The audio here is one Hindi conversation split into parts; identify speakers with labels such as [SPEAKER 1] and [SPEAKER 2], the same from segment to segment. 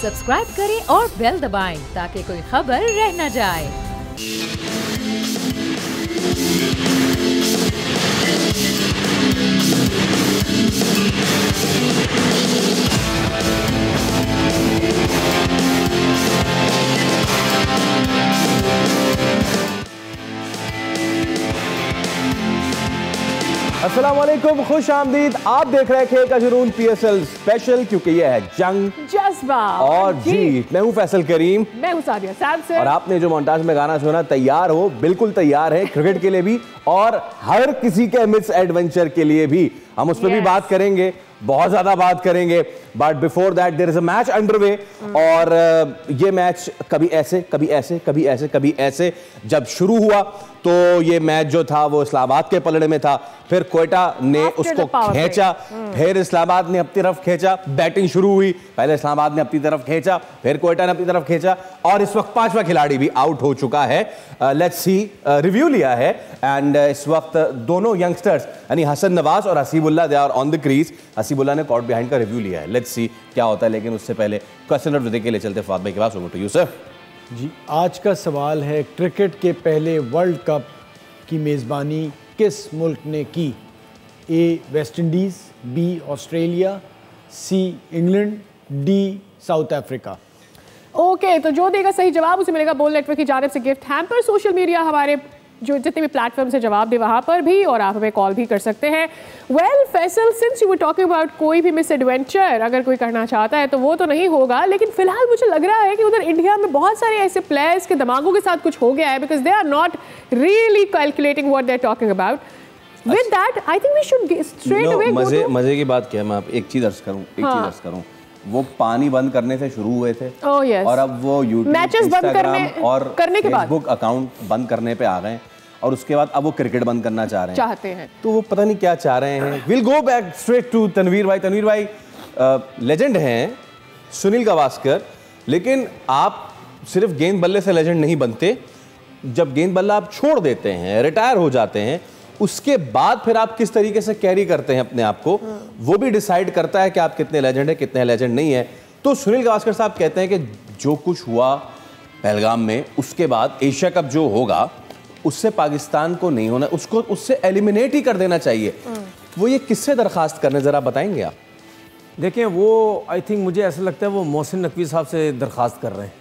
[SPEAKER 1] सब्सक्राइब करें और बेल दबाएं ताकि कोई खबर रह न जाए।
[SPEAKER 2] अस्सलाम वालेकुम, खुश आमदीद। आप देख रहे हैं खेल का जुनून PSL स्पेशल, क्योंकि यह है जंग
[SPEAKER 3] जज्बा
[SPEAKER 2] और जीत। मैं हूं फैसल करीम,
[SPEAKER 3] मैं हूं सादिया सैमसन।
[SPEAKER 2] और आपने जो मोन्टाज में गाना सुना, तैयार हो? बिल्कुल तैयार है, क्रिकेट के लिए भी और हर किसी के मिस एडवेंचर के लिए भी। हम उस पर भी बात करेंगे, बहुत ज्यादा बात करेंगे। But before that there is a match underway, और ये मैच कभी ऐसे कभी ऐसे कभी ऐसे कभी ऐसे जब शुरू हुआ तो ये मैच जो था वो इस्लामाबाद के पलड़े में था, फिर क्वेटा ने उसको खींचा, फिर इस्लामाबाद ने अपनी तरफ खींचा, बैटिंग शुरू हुई, पहले इस्लामाबाद ने अपनी तरफ खींचा, फिर क्वेटा ने अपनी तरफ खींचा, और इस वक्त पांचवा खिलाड़ी भी आउट हो चुका है। लेट्स सी, रिव्यू लिया है, एंड इस वक्त दोनों यंगस्टर्स यानी हसन नवाज और Hasibullah they are on the crease. Hasibullah ने कॉट बिहाइंड का रिव्यू लिया है, लेट्स सी क्या होता है। लेकिन उससे पहले क्वेश्चन ऑफ द डे के लिए चलते फात भाई के पास। Over to you sir.
[SPEAKER 4] जी, आज का सवाल है, क्रिकेट के पहले वर्ल्ड कप की मेज़बानी किस मुल्क ने की? A West Indies, B Australia, C England, D South Africa.
[SPEAKER 3] Okay, तो जो देगा सही जवाब उसे मिलेगा बोल नेटवर्क की जानिब से गिफ्ट हैम्पर। सोशल मीडिया हमारे जो जितने भी प्लेटफॉर्म से जवाब दे वहाँ पर भी, और आप हमें कॉल भी कर सकते हैं। Well Faisal, since you were talking about कोई भी मिस एडवेंचर अगर कोई करना चाहता है तो वो तो नहीं होगा, लेकिन फिलहाल मुझे लग रहा है कि उधर इंडिया में बहुत सारे ऐसे प्लेयर्स के दिमागों के साथ कुछ हो गया है, because they are not really calculating what they are talking about. With that I think we should straight away
[SPEAKER 2] मजे की बात क्या है, मैं एक चीज अर्ज करूं, वो पानी बंद करने से शुरू हुए थे, और अब वो यूट्यूब, इंस्टाग्राम और फेसबुक अकाउंट बंद करने पे आ गए, और उसके बाद अब वो क्रिकेट बंद करना चाहते हैं। तो वो पता नहीं क्या चाह रहे हैं। Will go back straight to Tanveer भाई। तनवीर भाई लेजेंड हैं, सुनील गावस्कर, लेकिन आप सिर्फ गेंद बल्ले से लेजेंड नहीं बनते। जब गेंद बल्ला आप छोड़ देते हैं, रिटायर हो जाते हैं, उसके बाद फिर आप किस तरीके से कैरी करते हैं अपने आप को, वो भी डिसाइड करता है कि आप कितने लेजेंड है, कितने लेजेंड नहीं है। तो सुनील गावस्कर साहब कहते हैं कि जो कुछ हुआ पहलगाम में, उसके बाद एशिया कप जो होगा उससे पाकिस्तान को नहीं होना, उसको उससे एलिमिनेट ही कर देना चाहिए। वो ये किससे दरखास्त करने, जरा बताएंगे आप?
[SPEAKER 5] देखें, वो आई थिंक मुझे ऐसा लगता है वो मोहसिन नकवी साहब से दरख्वास्त कर रहे हैं।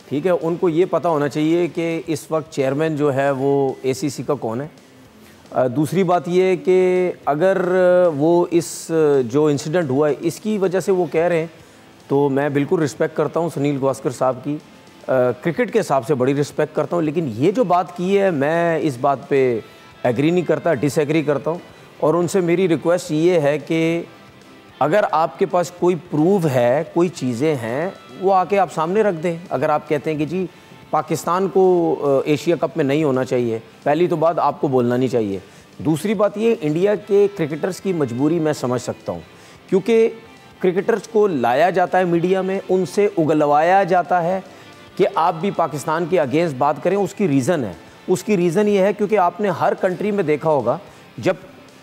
[SPEAKER 5] ठीक है, उनको ये पता होना चाहिए कि इस वक्त चेयरमैन जो है वो ACC का कौन है। दूसरी बात ये कि अगर वो इस जो इंसिडेंट हुआ है इसकी वजह से वो कह रहे हैं, तो मैं बिल्कुल रिस्पेक्ट करता हूँ सुनील गावस्कर साहब की, क्रिकेट के हिसाब से बड़ी रिस्पेक्ट करता हूँ। लेकिन ये जो बात की है, मैं इस बात पे एग्री नहीं करता, डिसएग्री करता हूँ। और उनसे मेरी रिक्वेस्ट ये है कि अगर आपके पास कोई प्रूफ है, कोई चीज़ें हैं, वो आके आप सामने रख दें। अगर आप कहते हैं कि जी पाकिस्तान को एशिया कप में नहीं होना चाहिए, पहली तो बात आपको बोलना नहीं चाहिए। दूसरी बात ये, इंडिया के क्रिकेटर्स की मजबूरी मैं समझ सकता हूँ, क्योंकि क्रिकेटर्स को लाया जाता है मीडिया में, उनसे उगलवाया जाता है कि आप भी पाकिस्तान के अगेंस्ट बात करें। उसकी रीज़न है, उसकी रीज़न ये है क्योंकि आपने हर कंट्री में देखा होगा, जब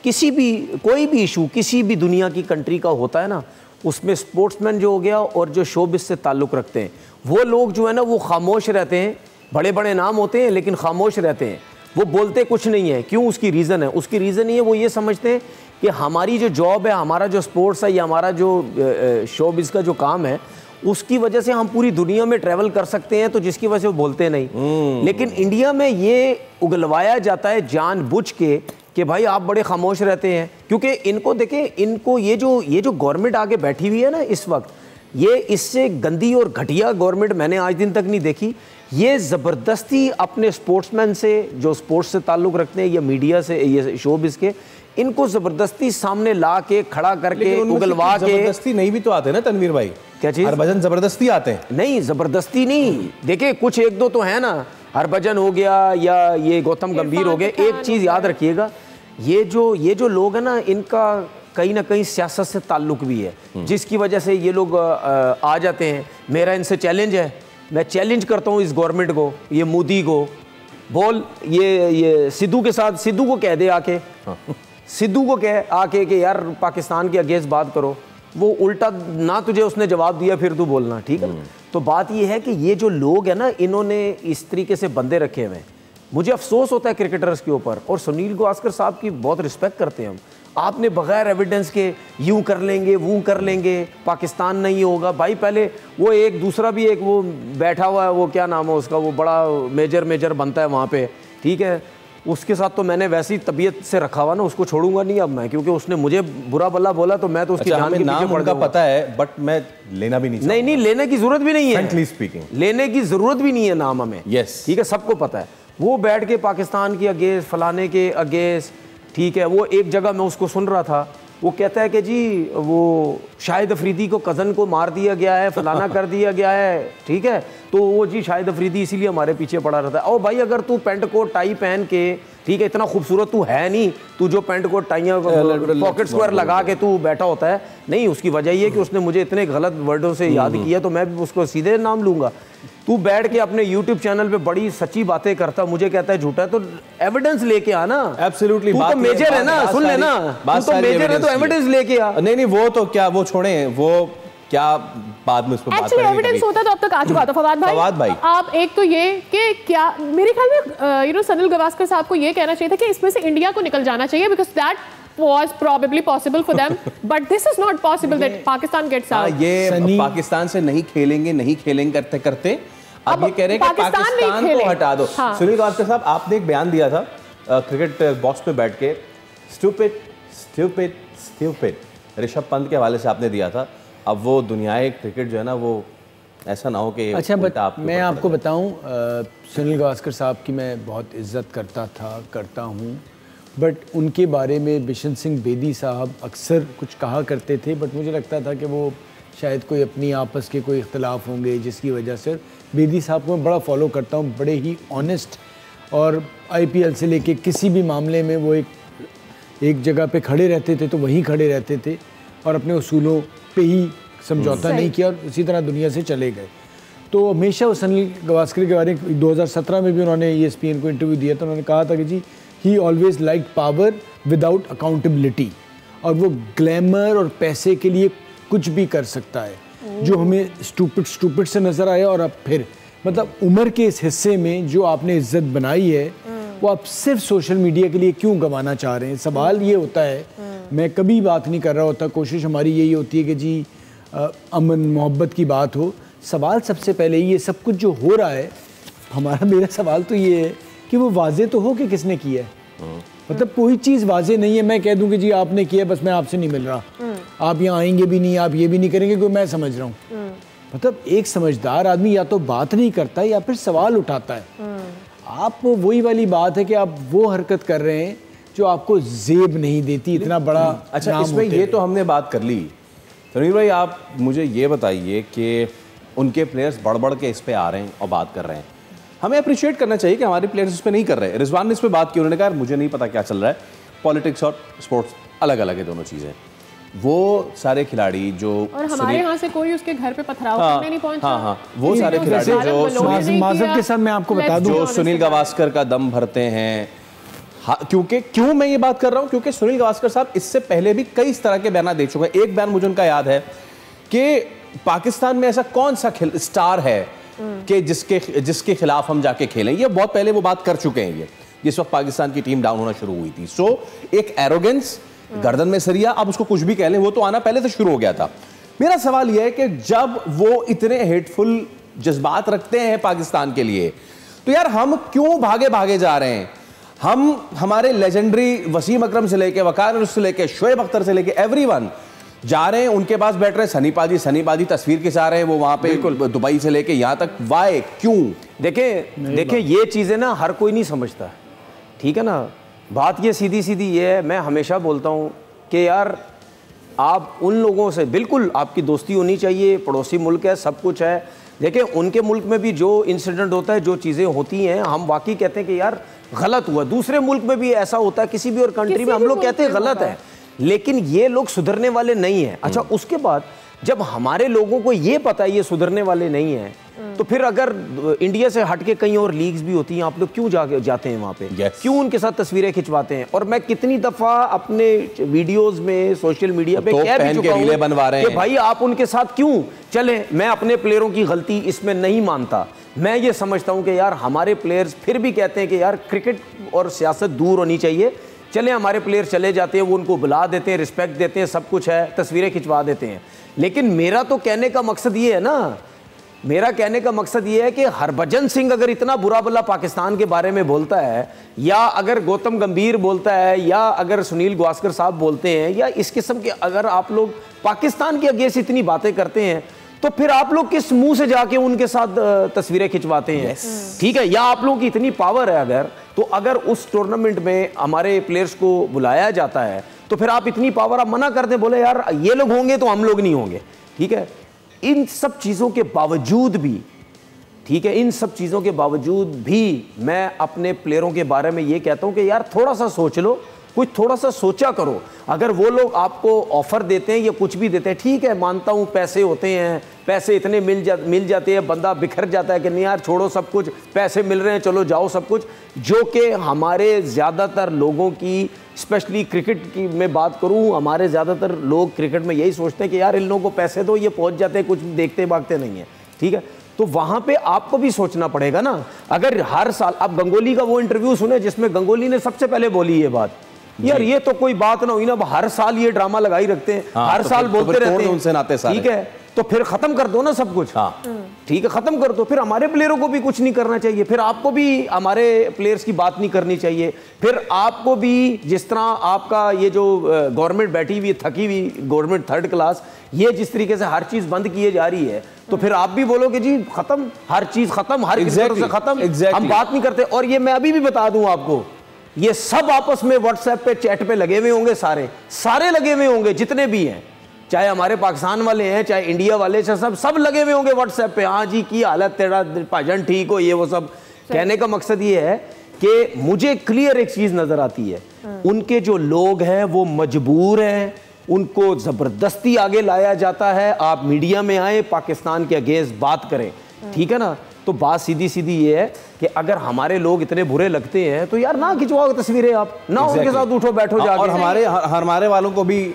[SPEAKER 5] किसी भी कोई भी इशू किसी भी दुनिया की कंट्री का होता है ना, उसमें स्पोर्ट्समैन जो हो गया और जो शोबिस से ताल्लुक़ रखते हैं, वो लोग जो है ना वो खामोश रहते हैं। बड़े बड़े नाम होते हैं लेकिन खामोश रहते हैं, वो बोलते कुछ नहीं है। क्यों? उसकी रीज़न है, उसकी रीज़न ये, वो ये समझते हैं कि हमारी जो जॉब है, हमारा जो स्पोर्ट्स है, या हमारा जो शोबिस का जो काम है, उसकी वजह से हम पूरी दुनिया में ट्रैवल कर सकते हैं, तो जिसकी वजह से वो बोलते नहीं। लेकिन इंडिया में ये उगलवाया जाता है जानबूझ के कि भाई आप बड़े खामोश रहते हैं, क्योंकि इनको देखें, इनको ये जो गवर्नमेंट आगे बैठी हुई है ना इस वक्त, ये इससे गंदी और घटिया गवर्नमेंट मैंने आज दिन तक नहीं देखी। ये ज़बरदस्ती अपने स्पोर्ट्समैन से, जो स्पोर्ट्स से ताल्लुक़ रखते हैं, या मीडिया से, ये शोबिस के, इनको ज़बरदस्ती सामने ला के खड़ा करके उगलवा के।
[SPEAKER 2] ज़बरदस्ती नहीं भी तो आते हैं ना तनवीर भाई?
[SPEAKER 5] क्या चीज़?
[SPEAKER 2] हरभजन ज़बरदस्ती आते हैं?
[SPEAKER 5] नहीं, ज़बरदस्ती नहीं। देखिए, कुछ एक दो तो है ना, हरभजन हो गया या ये गौतम गंभीर हो गए। एक चीज़ याद रखिएगा, ये जो लोग हैं ना, इनका कहीं ना कहीं सियासत से ताल्लुक़ भी है, जिसकी वजह से ये लोग आ जाते हैं। मेरा इनसे चैलेंज है, मैं चैलेंज करता हूँ इस गवर्नमेंट को, ये मोदी को, बोल ये सिद्धू के साथ, सिद्धू को कह दे आके, सिद्धू को कह आके कि यार पाकिस्तान के अगेंस्ट बात करो। वो उल्टा ना तुझे उसने जवाब दिया फिर तू बोलना, ठीक है। तो बात ये है कि ये जो लोग हैं ना, इन्होंने इस तरीके से बंदे रखे हुए हैं। मुझे अफसोस होता है क्रिकेटर्स के ऊपर, और सुनील गावस्कर साहब की बहुत रिस्पेक्ट करते हैं हम। आपने बगैर एविडेंस के यूं कर लेंगे वो कर लेंगे, पाकिस्तान नहीं होगा भाई। पहले वो एक दूसरा भी एक वो बैठा हुआ है, वो क्या नाम है उसका, वो बड़ा मेजर बनता है वहाँ पे, ठीक है। उसके साथ तो मैंने वैसी तबीयत से रखा हुआ ना, उसको छोड़ूंगा नहीं अब मैं, क्योंकि उसने मुझे बुरा भला बोला तो मैं तो उसकी जान के पीछे पड़ जाऊंगा।
[SPEAKER 2] पता है, बट मैं लेना भी
[SPEAKER 5] नहीं लेने की जरूरत भी नहीं है,
[SPEAKER 2] फ्रैंकली स्पीकिंग
[SPEAKER 5] लेने की जरूरत भी नहीं है नाम हमें।
[SPEAKER 2] यस,
[SPEAKER 5] ठीक है, सबको पता है। वो बैठ के पाकिस्तान के अगेंस्ट, फलाने के अगेंस्ट, ठीक है। वो एक जगह मैं उसको सुन रहा था, वो कहता है कि जी वो शाहिद अफरीदी को कज़न को मार दिया गया है, फलाना कर दिया गया है, ठीक है। तो वो जी शाहिद अफरीदी इसीलिए हमारे पीछे पड़ा रहता है। और भाई अगर तू पेंट कोट टाई पहन के, ठीक है, इतना खूबसूरत तू है नहीं, तू जो पेंट कोट टाइयाँ पॉकेट स्क्वायर लगा के तू बैठा होता है, नहीं, उसकी वजह ये है कि उसने मुझे इतने गलत वर्डों से याद किया तो मैं भी उसको सीधे नाम लूंगा। तू बैठ के अपने YouTube चैनल पे बड़ी सच्ची बातें करता, मुझे कहता है झूठा है, तो एविडेंस लेके आना।
[SPEAKER 2] एब्सोल्युटली,
[SPEAKER 5] तू तो मेजर है ना, सुन लेना, तू तो मेजर है तो एविडेंस लेके आ।
[SPEAKER 2] नहीं वो तो क्या, वो छोड़े, वो क्या बाद में उस पर बात करेंगे।
[SPEAKER 3] एविडेंस होता तो अब तक आ चुका था। फवाद भाई, आप एक तो ये कि क्या मेरे ख्याल में सुनील गावस्कर साहब को ये कहना चाहिए था कि इसमें से इंडिया को निकल जाना चाहिए, because that was probably possible for them, but this is not possible that Pakistan gets out.
[SPEAKER 2] ये पाकिस्तान से नहीं खेलेंगे करते करते अब ये कह रहे हैं कि पाकिस्तान को हटा दो। हाँ। सुनील गावस्कर साहब, आपने एक बयान दिया था क्रिकेट बॉक्स पे बैठ के, स्टूपिड ऋषभ पंत के हवाले से आपने दिया था। अब वो दुनियाई क्रिकेट जो है ना, वो ऐसा ना हो कि
[SPEAKER 4] अच्छा मैं आपको बताऊं, सुनील गावस्कर साहब की मैं बहुत इज्जत करता हूं, बट उनके बारे में बिशन सिंह बेदी साहब अक्सर कुछ कहा करते थे, बट मुझे लगता था कि वो शायद कोई अपनी आपस के कोई इख्तलाफ होंगे जिसकी वजह से। बेदी साहब को मैं बड़ा फॉलो करता हूँ, बड़े ही ऑनेस्ट, और IPL से लेके किसी भी मामले में वो एक जगह पे खड़े रहते थे तो वहीं खड़े रहते थे, और अपने उसूलों पे ही समझौता नहीं किया, और इसी तरह दुनिया से चले गए। तो हमेशा सुनील गावस्कर के बारे में 2017 में भी उन्होंने ESPN को इंटरव्यू दिया, तो उन्होंने कहा था कि जी he always like power without accountability, और वो ग्लैमर और पैसे के लिए कुछ भी कर सकता है, जो हमें स्टूपिड से नज़र आया। और अब फिर मतलब उम्र के इस हिस्से में जो आपने इज्जत बनाई है, वो आप सिर्फ सोशल मीडिया के लिए क्यों गंवाना चाह रहे हैं। सवाल ये होता है, मैं कभी बात नहीं कर रहा होता, कोशिश हमारी यही होती है कि जी अमन मोहब्बत की बात हो। सवाल सबसे पहले ये सब कुछ जो हो रहा है, मेरा सवाल तो ये है कि वो वाजे तो हो कि किसने किया है। मतलब कोई चीज़ वाजे नहीं है, मैं कह दूं कि जी आपने किया, बस मैं आपसे नहीं मिल रहा, आप यहाँ आएंगे भी नहीं, आप ये भी नहीं करेंगे, क्योंकि मैं समझ रहा हूँ। मतलब एक समझदार आदमी या तो बात नहीं करता है या फिर सवाल उठाता है। आप वही वाली बात है कि आप वो हरकत कर रहे हैं जो आपको जेब नहीं देती इतना बड़ा।
[SPEAKER 2] अच्छा, इसमें ये तो हमने बात कर ली। समीर भाई, आप मुझे ये बताइए कि उनके प्लेयर्स बढ़ के इस पे आ रहे हैं और बात कर रहे हैं, हमें अप्रिशिएट करना चाहिए कि हमारे प्लेयर्स इस पे नहीं कर रहे। रिजवान ने इस पे बात की, उन्होंने कहा मुझे नहीं पता क्या चल रहा है, पॉलिटिक्स और स्पोर्ट्स अलग अलग है दोनों चीज़ें। वो सारे खिलाड़ी जो,
[SPEAKER 3] और हमारे यहाँ से कोई उसके घर पे पथराव करने नहीं पहुंचा।
[SPEAKER 2] हाँ, वो सारे खिलाड़ी जो
[SPEAKER 4] माजब के साथ मैं आपको बता दूं,
[SPEAKER 2] जो सुनील गावस्कर का दम भरते हैं। क्योंकि क्यों मैं ये बात कर रहा हूँ, क्योंकि सुनील गावस्कर साहब इससे पहले भी कई इस तरह के बयान दे चुके हैं। एक बयान मुझे उनका याद है कि पाकिस्तान में ऐसा कौन सा स्टार है कि जिसके खिलाफ हम जाके खेलें। ये बहुत पहले वो बात कर चुके हैं, ये जिस वक्त पाकिस्तान की टीम डाउन होना शुरू हुई थी। सो एक एरोगेंस, गर्दन में सरिया, आप उसको कुछ भी कह लें, वो तो आना पहले से शुरू हो गया था। मेरा सवाल यह है कि जब वो इतने हेटफुल जज्बात रखते हैं पाकिस्तान के लिए, तो यार हम क्यों भागे जा रहे हैं। हमारे लेजेंडरी वसीम अकरम से लेके वकार यूनुस से लेके शोएब अख्तर से लेके एवरीवन जा रहे हैं, उनके पास बैठ रहे हैं, सनी पाजी तस्वीर खिंचा रहे हैं, वो वहां पे दुबई से लेके यहां तक। वाई, क्यों?
[SPEAKER 5] देखे ये चीजें ना हर कोई नहीं समझता, ठीक है ना। बात ये सीधी ये है, मैं हमेशा बोलता हूं कि यार आप उन लोगों से बिल्कुल आपकी दोस्ती होनी चाहिए, पड़ोसी मुल्क है, सब कुछ है। देखिए उनके मुल्क में भी जो इंसिडेंट होता है, जो चीज़ें होती हैं, हम वाकई कहते हैं कि यार गलत हुआ। दूसरे मुल्क में भी ऐसा होता है, किसी भी और कंट्री में हम लोग कहते हैं गलत है, लेकिन ये लोग सुधरने वाले नहीं हैं। अच्छा, उसके बाद जब हमारे लोगों को ये पता है ये सुधरने वाले नहीं हैं, तो फिर अगर इंडिया से हट के कहीं और लीग्स भी होती हैं, आप लोग क्यों जाते हैं वहाँ पे? क्यों उनके साथ तस्वीरें खिंचवाते हैं? और मैं कितनी दफ़ा अपने वीडियोस में सोशल मीडिया पे कह भी चुका हूँ
[SPEAKER 2] बनवा रहे हैं
[SPEAKER 5] कि भाई आप उनके साथ क्यों चले। मैं अपने प्लेयरों की गलती इसमें नहीं मानता। मैं ये समझता हूँ कि यार हमारे प्लेयर्स फिर भी कहते हैं कि यार क्रिकेट और सियासत दूर होनी चाहिए, चले हमारे प्लेयर चले जाते हैं, वो उनको बुला देते हैं, रिस्पेक्ट देते हैं, सब कुछ है, तस्वीरें खिंचवा देते हैं। लेकिन मेरा तो कहने का मकसद ये है ना, मेरा कहने का मकसद ये है कि हरभजन सिंह अगर इतना बुरा भला पाकिस्तान के बारे में बोलता है, या अगर गौतम गंभीर बोलता है, या अगर सुनील गावस्कर साहब बोलते हैं, या इस किस्म के अगर आप लोग पाकिस्तान के अगेंस्ट इतनी बातें करते हैं, तो फिर आप लोग किस मुंह से जाके उनके साथ तस्वीरें खिंचवाते हैं? ठीक है, या आप लोगों की इतनी पावर है अगर, तो अगर उस टूर्नामेंट में हमारे प्लेयर्स को बुलाया जाता है तो फिर आप इतनी पावर आप मना कर दें, बोले यार ये लोग होंगे तो हम लोग नहीं होंगे। ठीक है, इन सब चीज़ों के बावजूद भी, ठीक है, इन सब चीज़ों के बावजूद भी मैं अपने प्लेयरों के बारे में ये कहता हूँ कि यार थोड़ा सा सोच लो, कुछ थोड़ा सा सोचा करो। अगर वो लोग आपको ऑफर देते हैं या कुछ भी देते हैं, ठीक है, मानता हूँ पैसे होते हैं, पैसे इतने मिल जाते हैं, बंदा बिखर जाता है कि नहीं यार छोड़ो सब कुछ, पैसे मिल रहे हैं चलो जाओ सब कुछ, जो कि हमारे ज़्यादातर लोगों की, स्पेशली क्रिकेट की मैं बात करूँ, हमारे ज़्यादातर लोग क्रिकेट में यही सोचते हैं कि यार इन लोगों को पैसे दो, ये पहुँच जाते हैं, कुछ देखते भागते नहीं है। ठीक है, तो वहाँ पे आपको भी सोचना पड़ेगा ना। अगर हर साल आप गंगोली का वो इंटरव्यू सुने जिसमें गंगोली ने सबसे पहले बोली ये बात, यार ये तो कोई बात ना हुई ना, हर साल ये ड्रामा लगाई रखते हैं, हर साल बोलते रहते हैं
[SPEAKER 2] उनसे नाते सारे।
[SPEAKER 5] ठीक है, तो फिर खत्म कर दो ना सब कुछ। ठीक है, खत्म कर दो, फिर हमारे प्लेयरों को भी कुछ नहीं करना चाहिए, फिर आपको भी हमारे प्लेयर्स की बात नहीं करनी चाहिए, फिर आपको भी जिस तरह आपका ये जो गवर्नमेंट बैठी हुई थकी हुई गवर्नमेंट थर्ड क्लास, ये जिस तरीके से हर चीज बंद किए जा रही है, तो फिर आप भी बोलोगे जी खत्म, हर चीज खत्म, हर किसी से खत्म, हम बात नहीं करते। और ये मैं अभी भी बता दूं आपको, ये सब आपस में व्हाट्सएप पे चैट पे लगे हुए होंगे, सारे लगे हुए होंगे जितने भी हैं, चाहे हमारे पाकिस्तान वाले हैं चाहे इंडिया वाले, सब लगे हुए होंगे व्हाट्सएप पे, हाँ जी की हालत तेरा भाजन ठीक हो, ये वो सब। कहने का मकसद ये है कि मुझे क्लियर एक चीज नजर आती है, उनके जो लोग हैं वो मजबूर हैं, उनको जबरदस्ती आगे लाया जाता है, आप मीडिया में आए, पाकिस्तान के अगेंस्ट बात करें। ठीक है ना, तो बात सीधी सीधी ये है कि अगर हमारे लोग इतने बुरे लगते हैं तो यार ना खिंचवाओ तस्वीरें, आप ना उनके साथ उठो बैठो जाके।
[SPEAKER 2] और हमारे वालों को भी